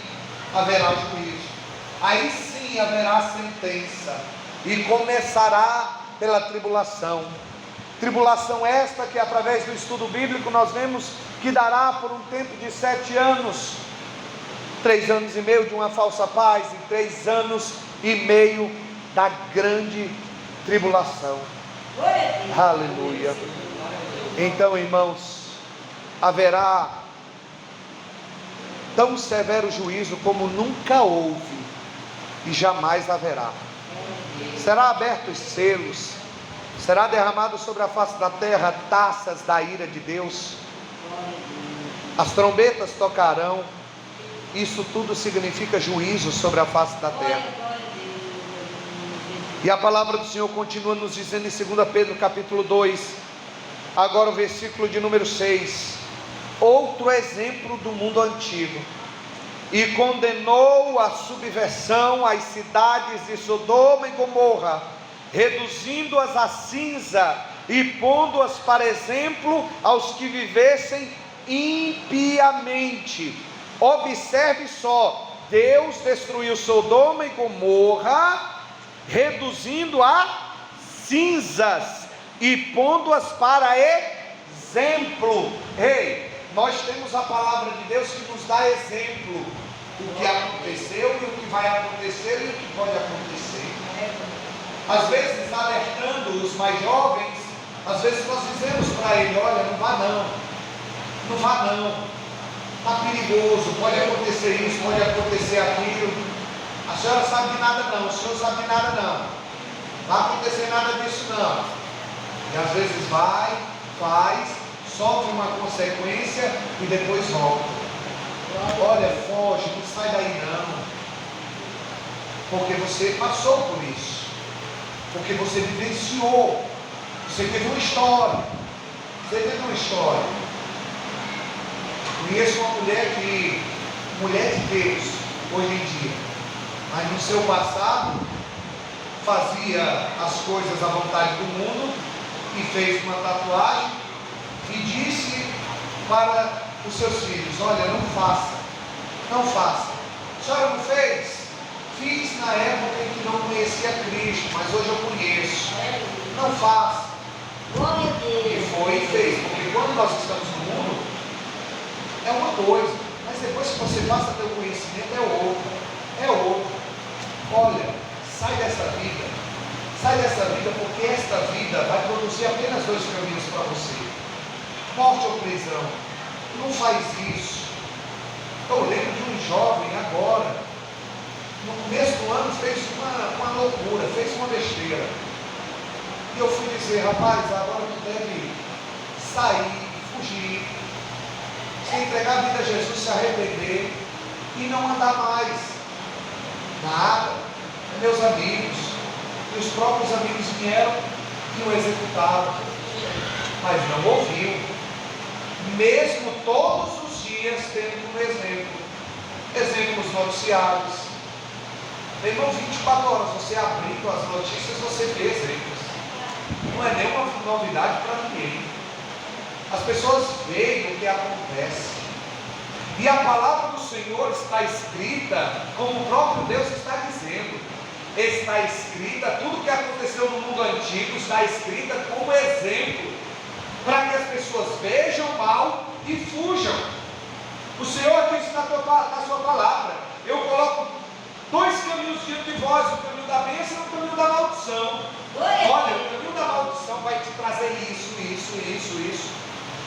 haverá juízo. Aí sim haverá sentença. E começará pela tribulação. Tribulação esta que, através do estudo bíblico, nós vemos que dará por um tempo de 7 anos. 3 anos e meio de uma falsa paz e 3 anos e meio da grande tribulação. Aleluia. Então, irmãos, haverá tão severo juízo como nunca houve e jamais haverá. Será abertos selos, será derramado sobre a face da terra taças da ira de Deus. as trombetas tocarão. Isso tudo significa juízo sobre a face da terra. E a palavra do Senhor continua nos dizendo em 2 Pedro capítulo 2, agora o versículo de número 6. Outro exemplo do mundo antigo. E condenou a subversão às cidades de Sodoma e Gomorra, reduzindo-as a cinza e pondo-as para exemplo aos que vivessem impiamente. Observe só, Deus destruiu Sodoma e Gomorra, reduzindo a cinzas e pondo-as para exemplo. Ei, nós temos a palavra de Deus que nos dá exemplo do que aconteceu e o que vai acontecer e o que pode acontecer. Às vezes, alertando os mais jovens, às vezes nós dizemos para ele: olha, não vá não, não vá não, está perigoso, pode acontecer isso, pode acontecer aquilo. A senhora sabe de nada não, o senhor sabe de nada não, não vai acontecer nada disso não. E às vezes vai, faz, sofre uma consequência e depois volta. Olha, foge, não sai daí não, porque você passou por isso, porque você vivenciou, você teve uma história, Conheço uma mulher mulher de Deus hoje em dia, mas no seu passado fazia as coisas à vontade do mundo e fez uma tatuagem e disse para os seus filhos: olha, não faça. A senhora não fez? Fiz na época em que não conhecia Cristo, mas hoje eu conheço. Não faça. E foi e fez, porque quando nós estamos no mundo é uma coisa, mas depois que você passa a ter o conhecimento é outra. Olha, sai dessa vida, porque esta vida vai produzir apenas dois caminhos para você: morte ou prisão. Não faz isso. Eu lembro de um jovem agora, no começo do ano, fez uma loucura, fez uma besteira. E eu fui dizer: rapaz, agora tu deve sair, fugir, se entregar a vida a Jesus, se arrepender e não andar mais. Nada. Meus amigos, e os próprios amigos vieram e o executaram, mas não ouviu, mesmo todos os dias tendo um exemplo nos noticiários. Irmão, 24 horas você abrindo as notícias, você vê exemplos. Não é nenhuma novidade para ninguém. As pessoas veem o que acontece. E a palavra do Senhor está escrita, como o próprio Deus está dizendo. Está escrita, tudo que aconteceu no mundo antigo está escrita como exemplo, para que as pessoas vejam mal e fujam. O Senhor disse na sua palavra: eu coloco dois caminhos diante de vós, o caminho da bênção e o caminho da maldição. Olha, o caminho da maldição vai te trazer isso.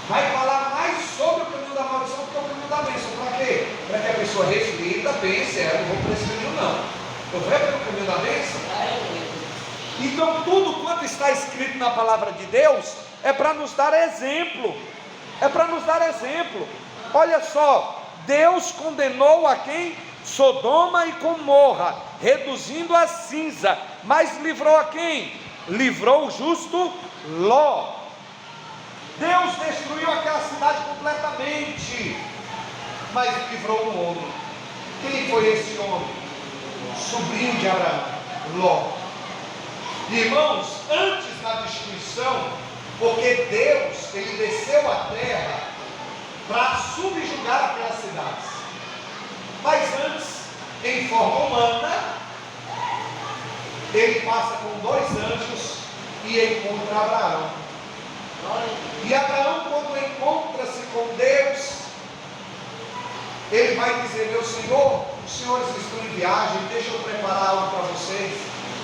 Vai falar mais sobre o caminho da maldição do que o caminho da bênção. Para quê? Para que a pessoa reflita, pense: eu não vou por esse caminho não, eu vou pelo caminho da bênção. Então tudo quanto está escrito na palavra de Deus é para nos dar exemplo. Olha só, Deus condenou a quem? Sodoma e Gomorra, reduzindo a cinza, mas livrou a quem? Livrou o justo Ló. Deus destruiu aquela cidade completamente, mas livrou um homem. Quem foi esse homem? Sobrinho de Abraão, Ló. Irmãos, antes da destruição, porque Deus, ele desceu à terra para subjugar aquelas cidades, mas antes, em forma humana, ele passa com dois anjos e encontra Abraão. E Abraão, quando encontra-se com Deus, ele vai dizer: meu Senhor, os senhores estão em viagem, deixa eu preparar algo para vocês,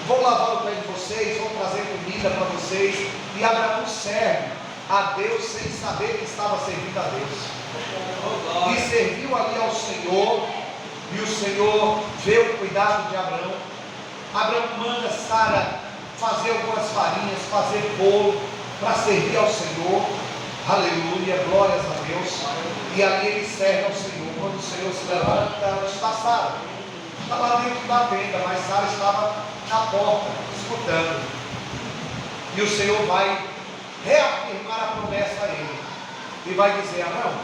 vou lavar o pé de vocês, vou trazer comida para vocês. E Abraão serve a Deus sem saber que estava servindo a Deus, e serviu ali ao Senhor. E o Senhor vê o cuidado de Abraão. Abraão manda Sara fazer algumas farinhas, fazer bolo para servir ao Senhor. Aleluia, glórias a Deus. E ali ele serve ao Senhor. Quando o Senhor se levanta, onde está Sara? Está lá dentro da tenda, mas Sara estava na porta, escutando. E o Senhor vai reafirmar a promessa a ele. E vai dizer: Abraão,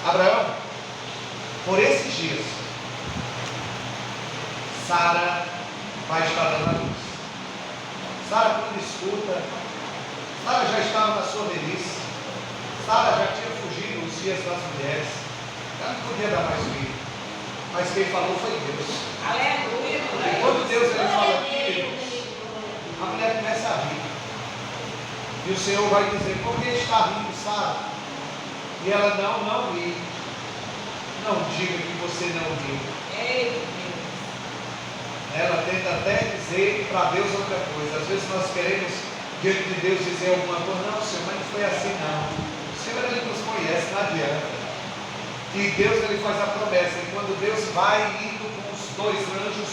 Abraão, por esses dias, Sara vai estar dando a luz. Sara quando escuta, Sara já estava na sua velhice. Sara já tinha fugido os dias das mulheres. Ela não podia dar mais filho. Mas quem falou foi Deus. Aleluia. E quando Deus ele fala aqui, a mulher começa a rir. E o Senhor vai dizer: por que está rindo, Sara? E ela: não ri. Não diga que você não riu. Ela tenta até dizer para Deus outra coisa. Às vezes nós queremos diante de Deus dizer alguma coisa: não, Senhor, mas não foi assim não. O Senhor ele nos conhece, não adianta. E Deus ele faz a promessa. E quando Deus vai indo com os dois anjos,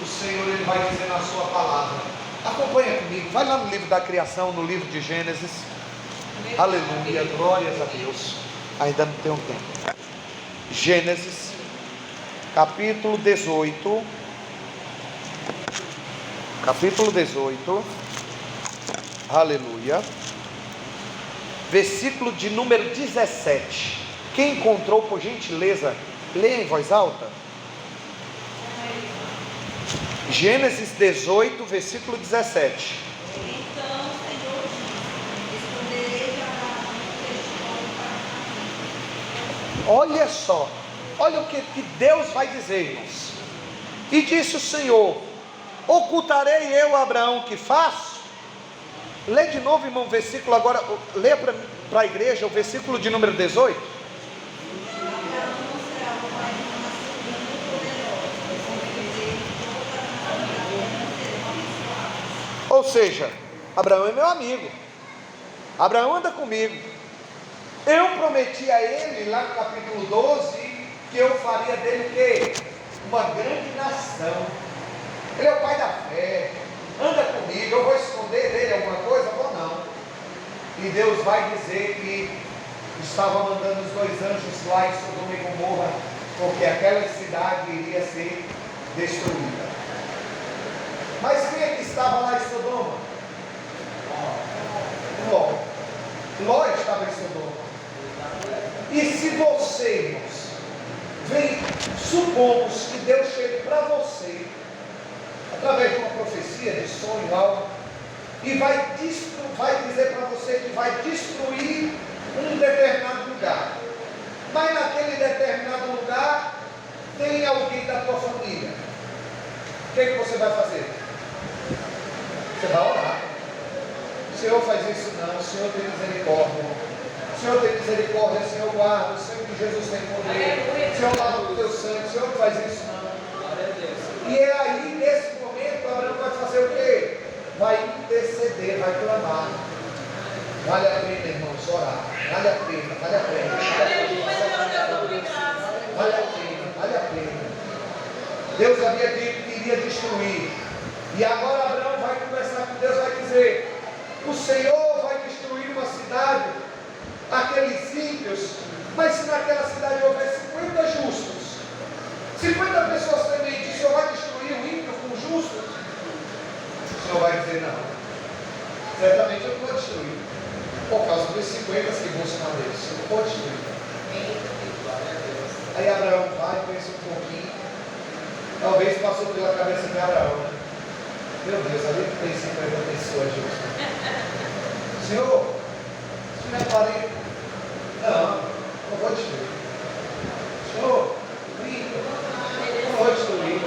o Senhor ele vai dizer na sua palavra. Acompanha comigo, vai lá no livro da criação, no livro de Gênesis. Aleluia, glórias a Deus. Ainda não tem um tempo. Gênesis capítulo 18. Capítulo 18. Aleluia. Versículo de número 17. Quem encontrou, por gentileza, leia em voz alta. Gênesis 18, versículo 17. Então o Senhor disse: esconderei a Olha só, olha o que Deus vai dizer, irmãos. E disse o Senhor: ocultarei eu a Abraão que faço? Lê de novo, irmão, o versículo agora. Lê para a igreja o versículo de número 18. Ou seja, Abraão é meu amigo, Abraão anda comigo. Eu prometi a ele lá no capítulo 12 que eu faria dele o quê? Uma grande nação. Ele é o pai da fé, anda comigo. Eu vou esconder dele alguma coisa? Vou não. E Deus vai dizer que estava mandando os dois anjos lá em Sodoma e Gomorra, porque aquela cidade iria ser destruída. Mas quem é que estava lá em Sodoma? Ló. Ló estava em Sodoma. E se você, irmãos, supomos que Deus chegue para você, através de uma profecia, de sonho, algo, e vai dizer para você que vai destruir um determinado lugar, mas naquele determinado lugar tem alguém da tua família, o que você vai fazer? Você vai orar. O Senhor faz isso não, o Senhor tem misericórdia, o Senhor tem misericórdia, o Senhor guarda, o Senhor que Jesus tem poder, o Senhor lava com o teu sangue, o Senhor não faz isso não. E é aí, nesse momento, Abraão vai fazer o quê? Vai interceder, vai clamar. Vale a pena, irmãos, orar. Vale a pena, vale a pena. Vale a pena, vale a pena. Deus havia dito que iria destruir. E agora Abraão vai conversar com Deus, vai dizer: o Senhor vai destruir uma cidade, aqueles ímpios, mas se naquela cidade houver 50 justos, 50 pessoas tementes, o Senhor vai destruir o ímpio com o justo? O Senhor vai dizer: não, certamente eu não vou destruir, por causa dos 50 que buscam a Deus, eu não vou destruir. Aí Abraão vai, pensa um pouquinho, talvez passou pela cabeça de Abraão, né? Meu Deus, ali tem 50 pessoas justas. Senhor, se não é parente, não vou destruir. Senhor, 30, não vou destruir.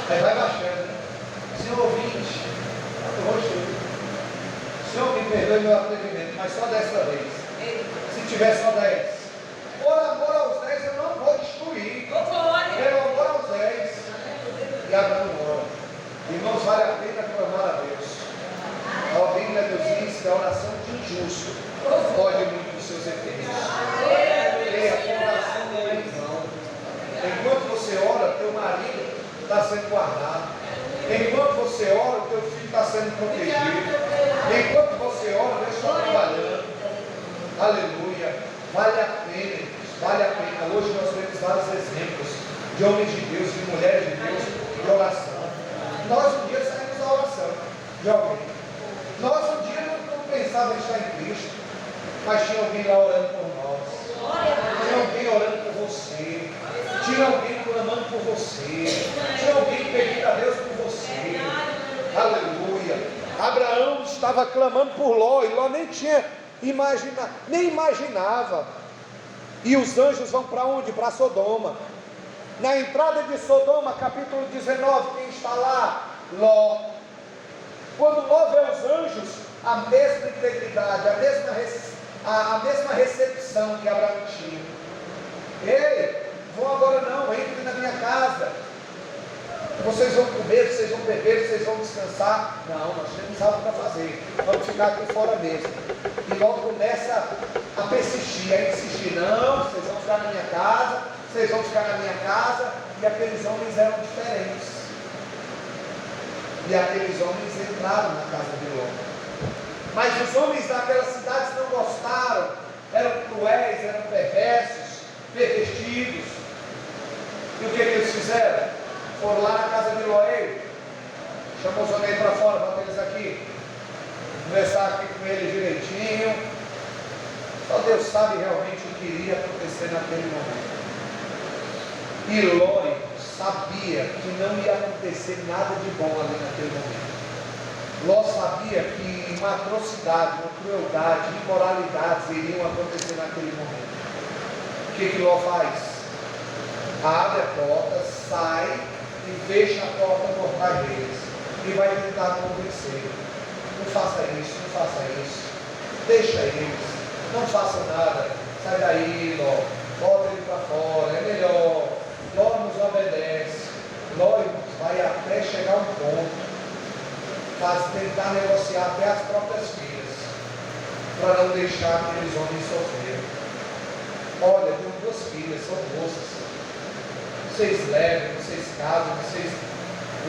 Aí vai baixando, né? Senhor, 20, não vou destruir. Senhor, me perdoe meu atrevimento, mas só desta vez. Se tiver só 10, por amor aos 10 eu não vou destruir. Pelo amor aos 10. E Abraão ora. Irmãos, vale a pena clamar a Deus. A Bíblia nos diz que a oração de um justo pode muito dos seus efeitos. Leia a oração do irmão. Enquanto você ora, teu marido está sendo guardado. Enquanto você ora, teu filho está sendo protegido. Enquanto você ora, Deus está trabalhando. Aleluia. Vale a pena, irmãos, vale a pena. Hoje nós temos vários exemplos de homens de Deus, de mulheres de Deus, de oração. Nós um dia saímos da oração de alguém. Nós um dia não pensávamos em estar em Cristo, mas tinha alguém lá orando por nós. Tinha alguém orando por você. Tinha alguém clamando por você. Tinha alguém pedindo a Deus por você. Aleluia. Abraão estava clamando por Ló, e Ló nem imaginava. E os anjos vão para onde? Para Sodoma. Na entrada de Sodoma, capítulo 19, quem está lá? Ló. Quando Ló vê os anjos, a mesma integridade, a mesma recepção que Abraão tinha. Ei, vão agora não, entrem na minha casa. Vocês vão comer, vocês vão beber, vocês vão descansar. Não, nós temos algo para fazer. Vamos ficar aqui fora mesmo. E logo começa a persistir, a insistir. Não, vocês vão ficar na minha casa, vocês vão ficar na minha casa. E aqueles homens eram diferentes. E aqueles homens entraram na casa de Ló. Mas os homens daquelas cidades não gostaram. Eram cruéis, eram perversos, pervertidos. E o que eles fizeram? Foram lá na casa de Ló. Chamou os homens para fora, bota eles aqui. Conversar aqui com ele direitinho. Só Deus sabe realmente o que iria acontecer naquele momento. E Ló sabia que não ia acontecer nada de bom ali naquele momento. Ló sabia que uma atrocidade, uma crueldade, imoralidades iriam acontecer naquele momento. O que Ló faz? Abre a porta, sai e fecha a porta por trás deles. E vai tentar convencer. Não faça isso, não faça isso. Deixa eles. Não faça nada. Sai daí, Ló. Bota ele para fora. É melhor. Ló nos obedece. Ló, irmãos, vai até chegar um ponto. Tentar negociar até as próprias filhas. Para não deixar aqueles homens sofrerem. Olha, eu tenho 2 filhas, são moças. Vocês levem, vocês casam, vocês...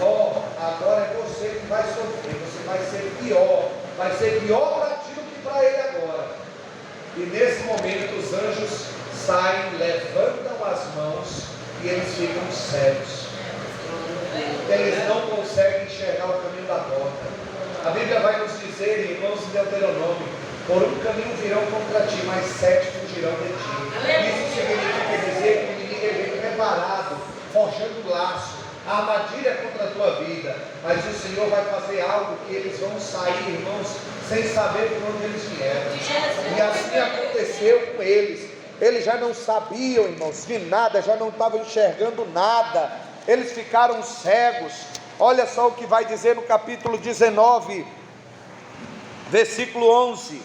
Ló, agora é você que vai sofrer. Você vai ser pior. Vai ser pior para ti do que para ele agora. E nesse momento os anjos saem, levantam as mãos e eles ficam cegos. Eles não conseguem enxergar o caminho da porta. A Bíblia vai nos dizer, irmãos, em Deuteronômio: por um caminho virão contra ti, mas 7 fugirão de ti. Isso significa dizer que o inimigo vem preparado, forjando laço, a armadilha contra a tua vida. Mas o Senhor vai fazer algo que eles vão sair, irmãos, sem saber por onde eles vieram. E assim aconteceu com eles. Eles já não sabiam, irmãos, de nada, já não estavam enxergando nada. Eles ficaram cegos. Olha só o que vai dizer no capítulo 19, versículo 11: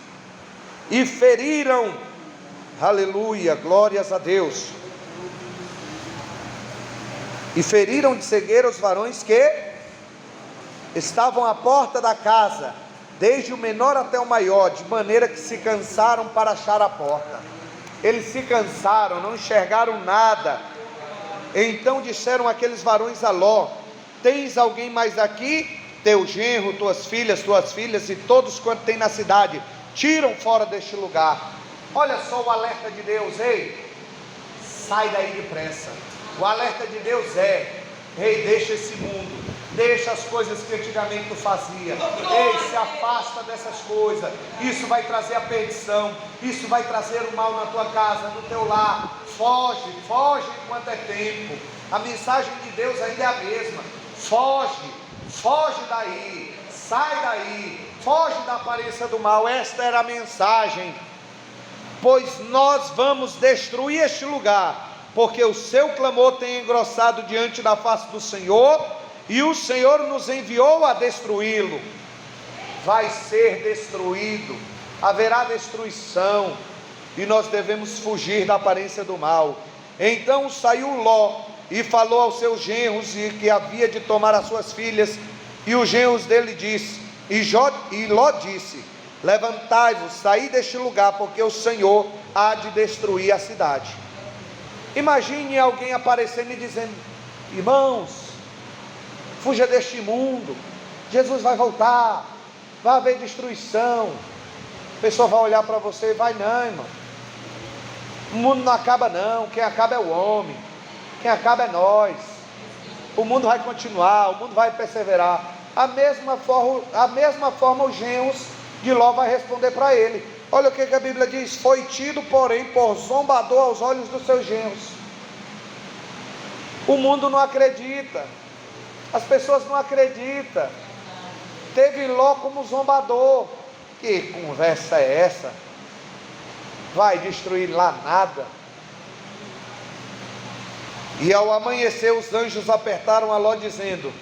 e feriram, aleluia, glórias a Deus, e feriram de cegueira os varões que estavam à porta da casa, desde o menor até o maior, de maneira que se cansaram para achar a porta. Eles se cansaram, não enxergaram nada. Então disseram aqueles varões a Ló: tens alguém mais aqui? Teu genro, tuas filhas e todos quantos tem na cidade, tiram fora deste lugar. Olha só o alerta de Deus: ei, sai daí depressa. O alerta de Deus é: ei, deixa esse mundo, deixa as coisas que antigamente tu fazia. Ei, se afasta dessas coisas. Isso vai trazer a perdição, isso vai trazer o mal na tua casa, no teu lar. Foge enquanto é tempo. A mensagem de Deus ainda é a mesma: foge daí, sai daí, foge da aparência do mal. Esta era a mensagem: pois nós vamos destruir este lugar, porque o seu clamor tem engrossado diante da face do Senhor, e o Senhor nos enviou a destruí-lo. Vai ser destruído, haverá destruição, e nós devemos fugir da aparência do mal. Então saiu Ló e falou aos seus genros e que havia de tomar as suas filhas, e os genros dele disse, e Ló disse: levantai-vos, saí deste lugar, porque o Senhor há de destruir a cidade. Imagine alguém aparecendo e dizendo: irmãos, fuja deste mundo, Jesus vai voltar, vai haver destruição. A pessoa vai olhar para você e vai, não, irmão. O mundo não acaba não, quem acaba é o homem, quem acaba é nós. O mundo vai continuar, o mundo vai perseverar. A mesma forma os genros de Ló vai responder para ele. Olha o que a Bíblia diz: foi tido, porém, por zombador aos olhos dos seus genros. O mundo não acredita, as pessoas não acreditam. Teve Ló como zombador. Que conversa é essa? Vai destruir lá nada. E ao amanhecer os anjos apertaram a Ló dizendo: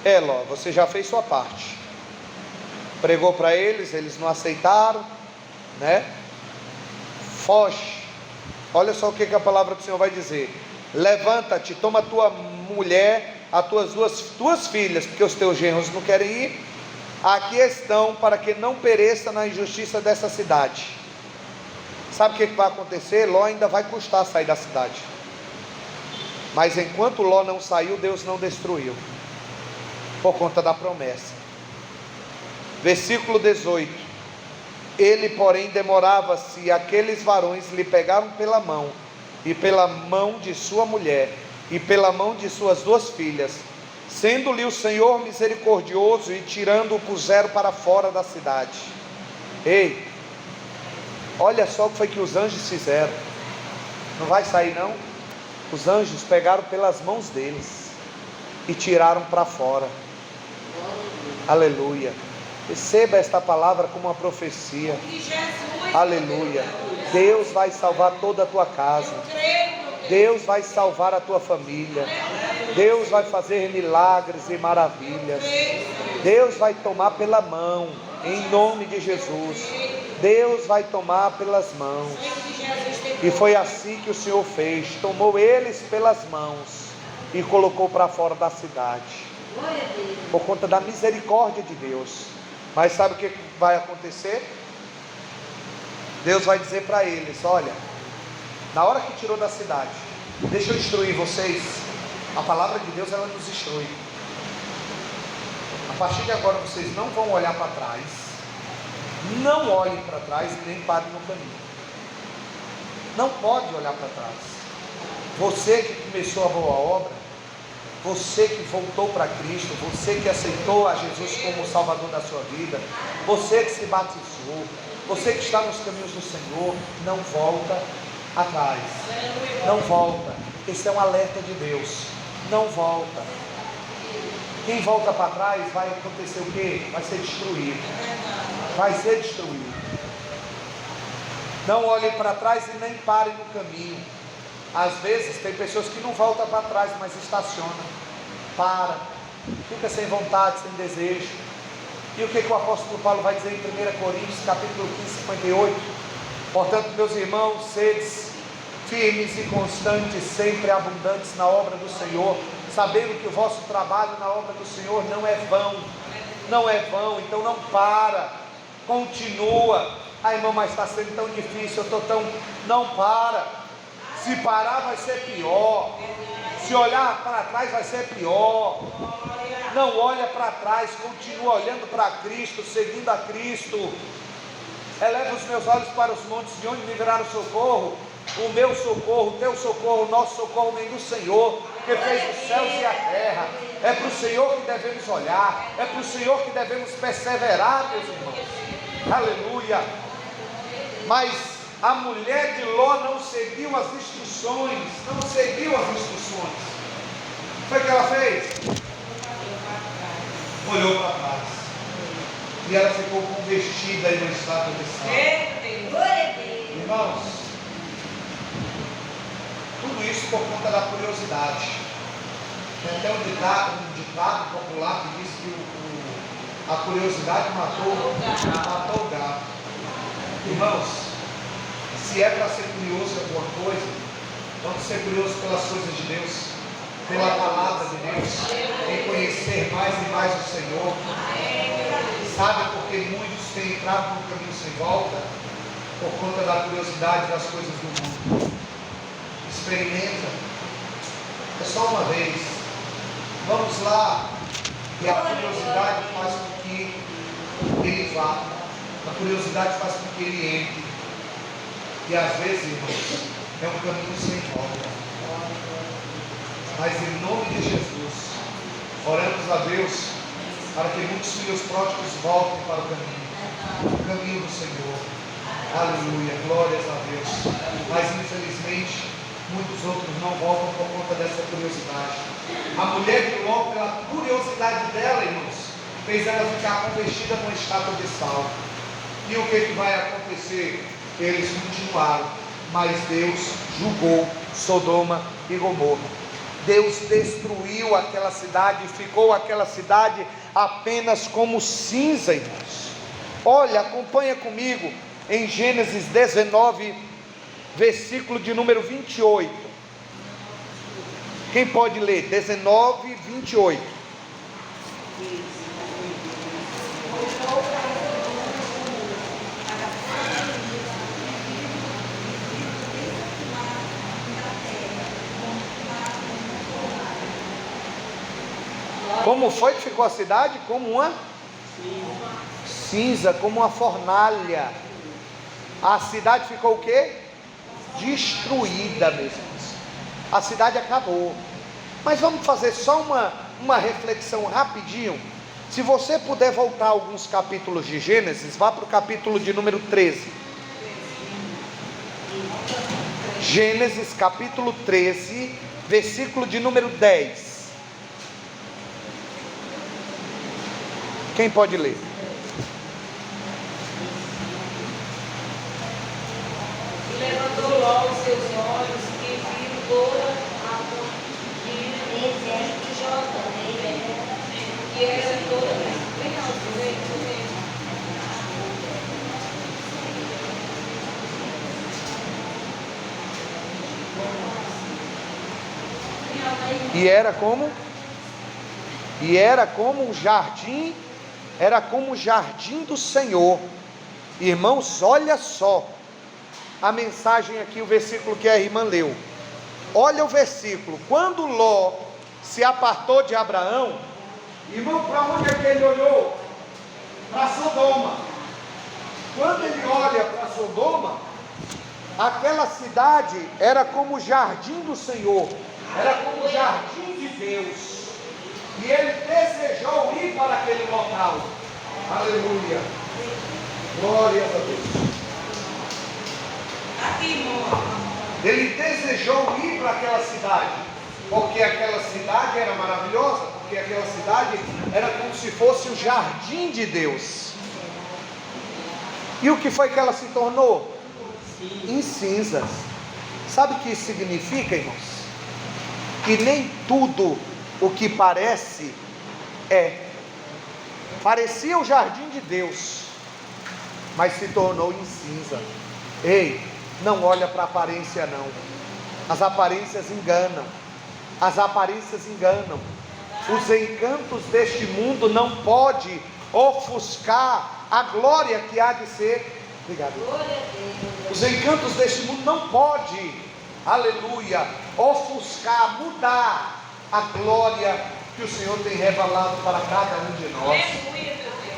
Ló, você já fez sua parte. Pregou para eles não aceitaram, né? Foge. Olha só o que a palavra do Senhor vai dizer: levanta-te, toma tua mulher, as tuas filhas, porque os teus genros não querem ir. Aqui estão, para que não pereça na injustiça dessa cidade. Sabe o que vai acontecer? Ló ainda vai custar sair da cidade. Mas enquanto Ló não saiu, Deus não destruiu, por conta da promessa. Versículo 18: ele, porém, demorava-se, e aqueles varões lhe pegaram pela mão, e pela mão de sua mulher, e pela mão de suas duas filhas, sendo-lhe o Senhor misericordioso, e tirando-o puseram para fora da cidade. Ei, olha só o que foi que os anjos fizeram. Não vai sair não? Os anjos pegaram pelas mãos deles e tiraram para fora. Aleluia. Receba esta palavra como uma profecia. Aleluia. Deus vai salvar toda a tua casa. Deus vai salvar a tua família. Deus vai fazer milagres e maravilhas. Deus vai tomar pela mão, em nome de Jesus. Deus vai tomar pelas mãos. E foi assim que o Senhor fez. Tomou eles pelas mãos e colocou para fora da cidade, por conta da misericórdia de Deus. Mas sabe o que vai acontecer? Deus vai dizer para eles: olha, na hora que tirou da cidade, deixa eu instruir vocês. A palavra de Deus, ela nos instrui. A partir de agora vocês não vão olhar para trás. Não olhem para trás e nem parem no caminho. Não pode olhar para trás. Você que começou a boa obra, você que voltou para Cristo, você que aceitou a Jesus como Salvador da sua vida, você que se batizou, você que está nos caminhos do Senhor, não volta atrás. Não volta. Esse é um alerta de Deus. Não volta. Quem volta para trás vai acontecer o quê? Vai ser destruído. Vai ser destruído. Não olhem para trás e nem parem no caminho. Às vezes tem pessoas que não voltam para trás, mas estacionam, para, fica sem vontade, sem desejo. E o que o apóstolo Paulo vai dizer em 1 Coríntios capítulo 15, 58? Portanto, meus irmãos, sedes firmes e constantes, sempre abundantes na obra do Senhor, sabendo que o vosso trabalho na obra do Senhor não é vão. Não é vão. Então não para, continua. Irmão, mas está sendo tão difícil, eu estou tão... Não para. Se parar vai ser pior. Se olhar para trás vai ser pior. Não olha para trás, continua olhando para Cristo, seguindo a Cristo. Eleva os meus olhos para os montes, de onde me virá o socorro. O meu socorro, o teu socorro, o nosso socorro vem do Senhor, que fez os céus e a terra. É para o Senhor que devemos olhar, é para o Senhor que devemos perseverar, meus irmãos. Aleluia. Mas a mulher de Ló não seguiu as instruções. Não seguiu as instruções. O que ela fez? Olhou para trás. E ela ficou com vestida e no estado de sal. Irmãos, tudo isso por conta da curiosidade. Tem até um ditado popular que diz que a curiosidade matou o gato. Irmãos, se é para ser curioso em alguma coisa, vamos ser curiosos pelas coisas de Deus, pela palavra de Deus, em conhecer mais e mais o Senhor. Sabe por que muitos têm entrado no caminho sem volta? Por conta da curiosidade das coisas do mundo. Experimenta. É só uma vez. Vamos lá. E a curiosidade faz com que ele vá. A curiosidade faz com que ele entre. E às vezes, irmãos, é um caminho sem volta. Mas em nome de Jesus, oramos a Deus para que muitos filhos pródigos voltem para o caminho do Senhor. Aleluia, glórias a Deus. Mas infelizmente, muitos outros não voltam por conta dessa curiosidade. A mulher de Ló, pela curiosidade dela, irmãos, fez ela ficar convertida com a estátua de sal. E o que vai acontecer? Eles continuaram, mas Deus julgou Sodoma e Gomorra. Deus destruiu aquela cidade, ficou aquela cidade apenas como cinza, irmãos. Olha, acompanha comigo em Gênesis 19, versículo de número 28. Quem pode ler? 19, 28. Como foi que ficou a cidade? Como uma cinza, como uma fornalha. A cidade ficou o quê? Destruída mesmo. A cidade acabou. Mas vamos fazer só uma reflexão rapidinho. Se você puder voltar alguns capítulos de Gênesis, vá para o capítulo de número 13. Gênesis capítulo 13, versículo de número 10. Quem pode ler? E levantou logo os seus olhos e viu toda a cortina de Jordão, que era toda bem alto. E era como? E era como um jardim. Era como o jardim do Senhor. Irmãos, olha só a mensagem aqui, o versículo que a irmã leu. Olha o versículo. Quando Ló se apartou de Abraão, irmão, para onde é que ele olhou? Para Sodoma. Quando ele olha para Sodoma, aquela cidade era como o jardim do Senhor, era como o jardim de Deus. E ele desejou ir para aquele local. Aleluia. Glórias a Deus. Aqui, irmão. Ele desejou ir para aquela cidade, porque aquela cidade era maravilhosa, porque aquela cidade era como se fosse o jardim de Deus. E o que foi que ela se tornou? Em cinzas. Sabe o que isso significa, irmãos? Que nem tudo o que parece é. Parecia o jardim de Deus, mas se tornou em cinza. Ei, não olha para a aparência não. As aparências enganam. As aparências enganam. Os encantos deste mundo não pode ofuscar a glória que há de ser. Obrigado. Os encantos deste mundo não pode, aleluia, ofuscar, mudar a glória que o Senhor tem revelado para cada um de nós.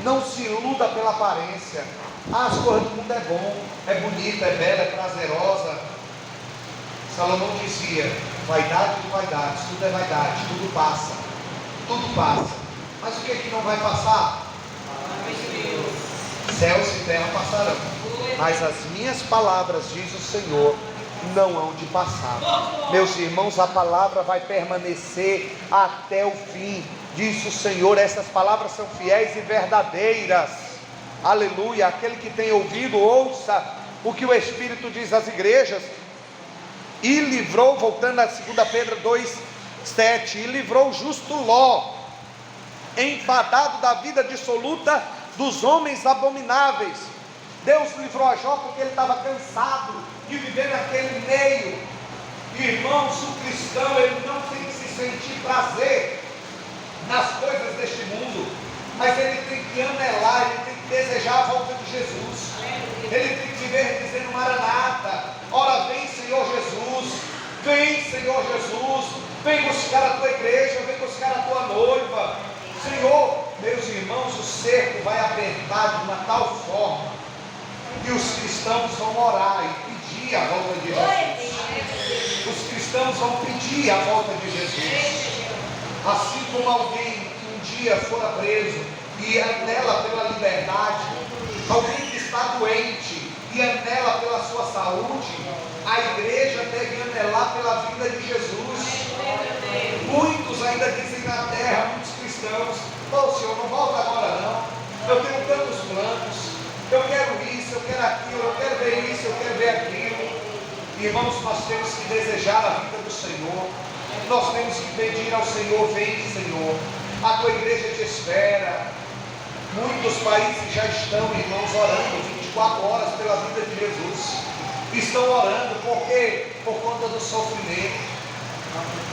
Não se iluda pela aparência. As coisas do mundo é bom, é bonita, é bela, é prazerosa. Salomão dizia: vaidade de vaidades, tudo é vaidade, tudo passa, tudo passa. Mas o que é que não vai passar? Céus e terra passarão, mas as minhas palavras, diz o Senhor, não hão de passar. Meus irmãos, a palavra vai permanecer até o fim, diz o Senhor. Essas palavras são fiéis e verdadeiras. Aleluia. Aquele que tem ouvido, ouça o que o Espírito diz às igrejas. E livrou, voltando a 2 Pedro 2:7, e livrou o justo Ló, enfadado da vida dissoluta dos homens abomináveis. Deus livrou a Jó porque ele estava cansado de viver naquele meio. Irmãos, o cristão, ele não tem que se sentir prazer nas coisas deste mundo, mas ele tem que anelar, ele tem que desejar a volta de Jesus. Ele tem que viver dizendo: Maranata, ora vem Senhor Jesus, vem Senhor Jesus, vem buscar a tua igreja, vem buscar a tua noiva. Senhor, meus irmãos, o cerco vai apertar de uma tal forma que os cristãos vão orar e pedir a volta de Jesus. Os cristãos vão pedir a volta de Jesus. Assim como alguém que um dia fora preso e anela pela liberdade, alguém que está doente e anela pela sua saúde, a igreja deve anelar pela vinda de Jesus. Muitos ainda dizem na terra, muitos cristãos: "Oh, Senhor, não volta agora não, eu tenho tantos planos, eu quero isso, eu quero aquilo, eu quero ver isso, eu quero ver aquilo." Irmãos, nós temos que desejar a vinda do Senhor. Nós temos que pedir ao Senhor: "Vem, Senhor, a tua igreja te espera." Muitos países já estão, irmãos, orando 24 horas pela vida de Jesus. Estão orando porque por conta do sofrimento.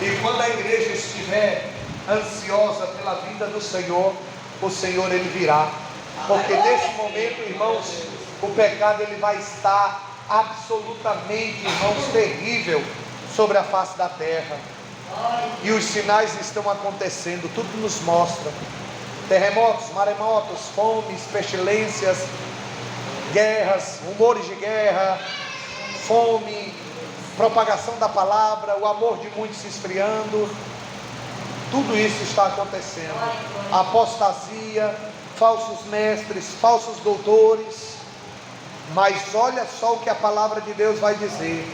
E quando a igreja estiver ansiosa pela vinda do Senhor, o Senhor ele virá. Porque nesse momento, irmãos, o pecado ele vai estar absolutamente, irmãos, terrível sobre a face da terra. E os sinais estão acontecendo, tudo nos mostra: terremotos, maremotos, fomes, pestilências, guerras, rumores de guerra, fome, propagação da palavra, o amor de muitos se esfriando. Tudo isso está acontecendo. Apostasia, falsos mestres, falsos doutores. Mas olha só o que a palavra de Deus vai dizer: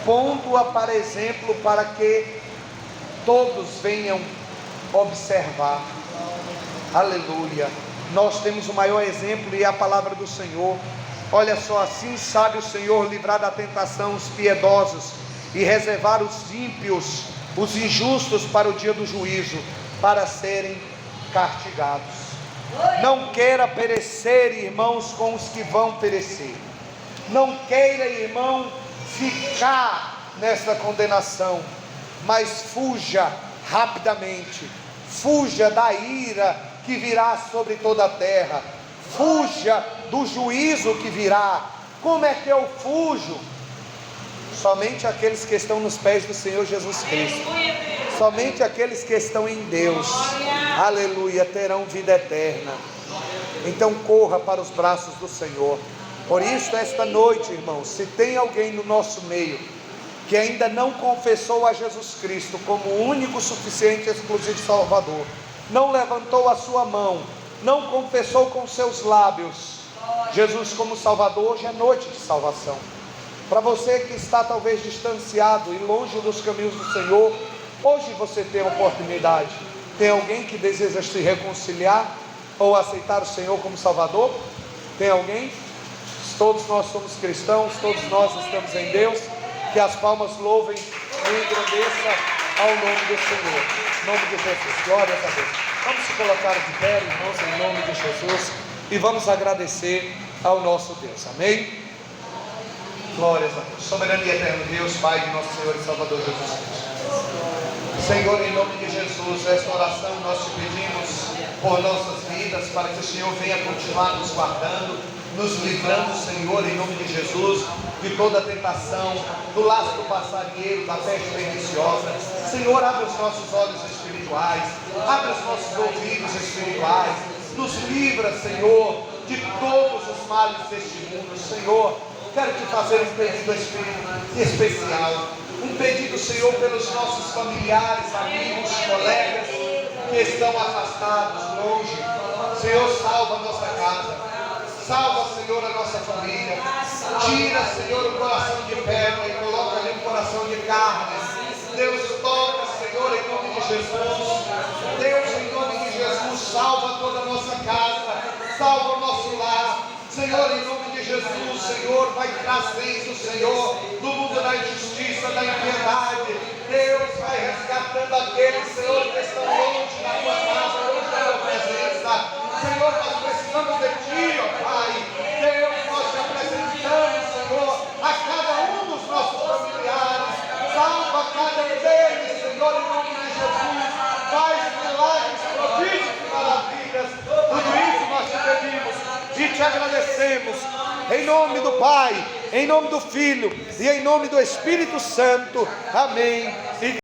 pondo-a para exemplo, para que todos venham observar. Aleluia. Nós temos o maior exemplo e é a palavra do Senhor. Olha só: assim sabe o Senhor livrar da tentação os piedosos e reservar os ímpios, os injustos para o dia do juízo, para serem castigados. Não queira perecer, irmãos, com os que vão perecer. Não queira, irmão, ficar nessa condenação, mas fuja rapidamente. Fuja da ira que virá sobre toda a terra. Fuja do juízo que virá. Como é que eu fujo? Somente aqueles que estão nos pés do Senhor Jesus Cristo. Somente aqueles que estão em Deus, aleluia, terão vida eterna. Então corra para os braços do Senhor. Por isso, esta noite, irmãos, se tem alguém no nosso meio que ainda não confessou a Jesus Cristo como o único, suficiente, exclusivo Salvador, não levantou a sua mão, não confessou com seus lábios Jesus como Salvador, hoje é noite de salvação. Para você que está talvez distanciado e longe dos caminhos do Senhor, hoje você tem a oportunidade. Tem alguém que deseja se reconciliar ou aceitar o Senhor como Salvador? Tem alguém? Todos nós somos cristãos, todos nós estamos em Deus. Que as palmas louvem e engrandeçam ao nome do Senhor. Em nome de Jesus, glória a Deus. Vamos se colocar de pé, irmãos, em nome de Jesus, e vamos agradecer ao nosso Deus. Amém? Glórias a Deus. Soberania eterno Deus, Pai de nosso Senhor e Salvador Jesus Cristo. Senhor, em nome de Jesus, esta oração nós te pedimos por nossas vidas, para que o Senhor venha continuar nos guardando, nos livrando, Senhor, em nome de Jesus, de toda tentação, do laço do passarinheiro, da peste perniciosa. Senhor, abre os nossos olhos espirituais, abre os nossos ouvidos espirituais, nos livra, Senhor, de todos os males deste mundo. Senhor, quero te fazer um pedido especial, um pedido, Senhor, pelos nossos familiares, amigos, colegas que estão afastados, longe. Senhor, salva a nossa casa, salva, Senhor, a nossa família. Tira, Senhor, o coração de pedra e coloca ali um coração de carne. Deus, toca, Senhor, em nome de Jesus. Deus, em nome de Jesus, salva toda a nossa casa, salva o nosso lar. Senhor, em nome de Jesus, Senhor, vai trazendo, Senhor, do mundo da injustiça, da impiedade. Deus, vai resgatando aqueles, Senhor, que estão longe da tua casa, longe da tua presença. Senhor, nós precisamos de Ti, ó Pai. Deus, nós te apresentamos, Senhor, a cada um dos nossos familiares. Salva cada um deles, Senhor, em nome de Jesus. Faz milagres, prodígios e maravilhas. Tudo isso nós te pedimos e te agradecemos. Em nome do Pai, em nome do Filho e em nome do Espírito Santo. Amém.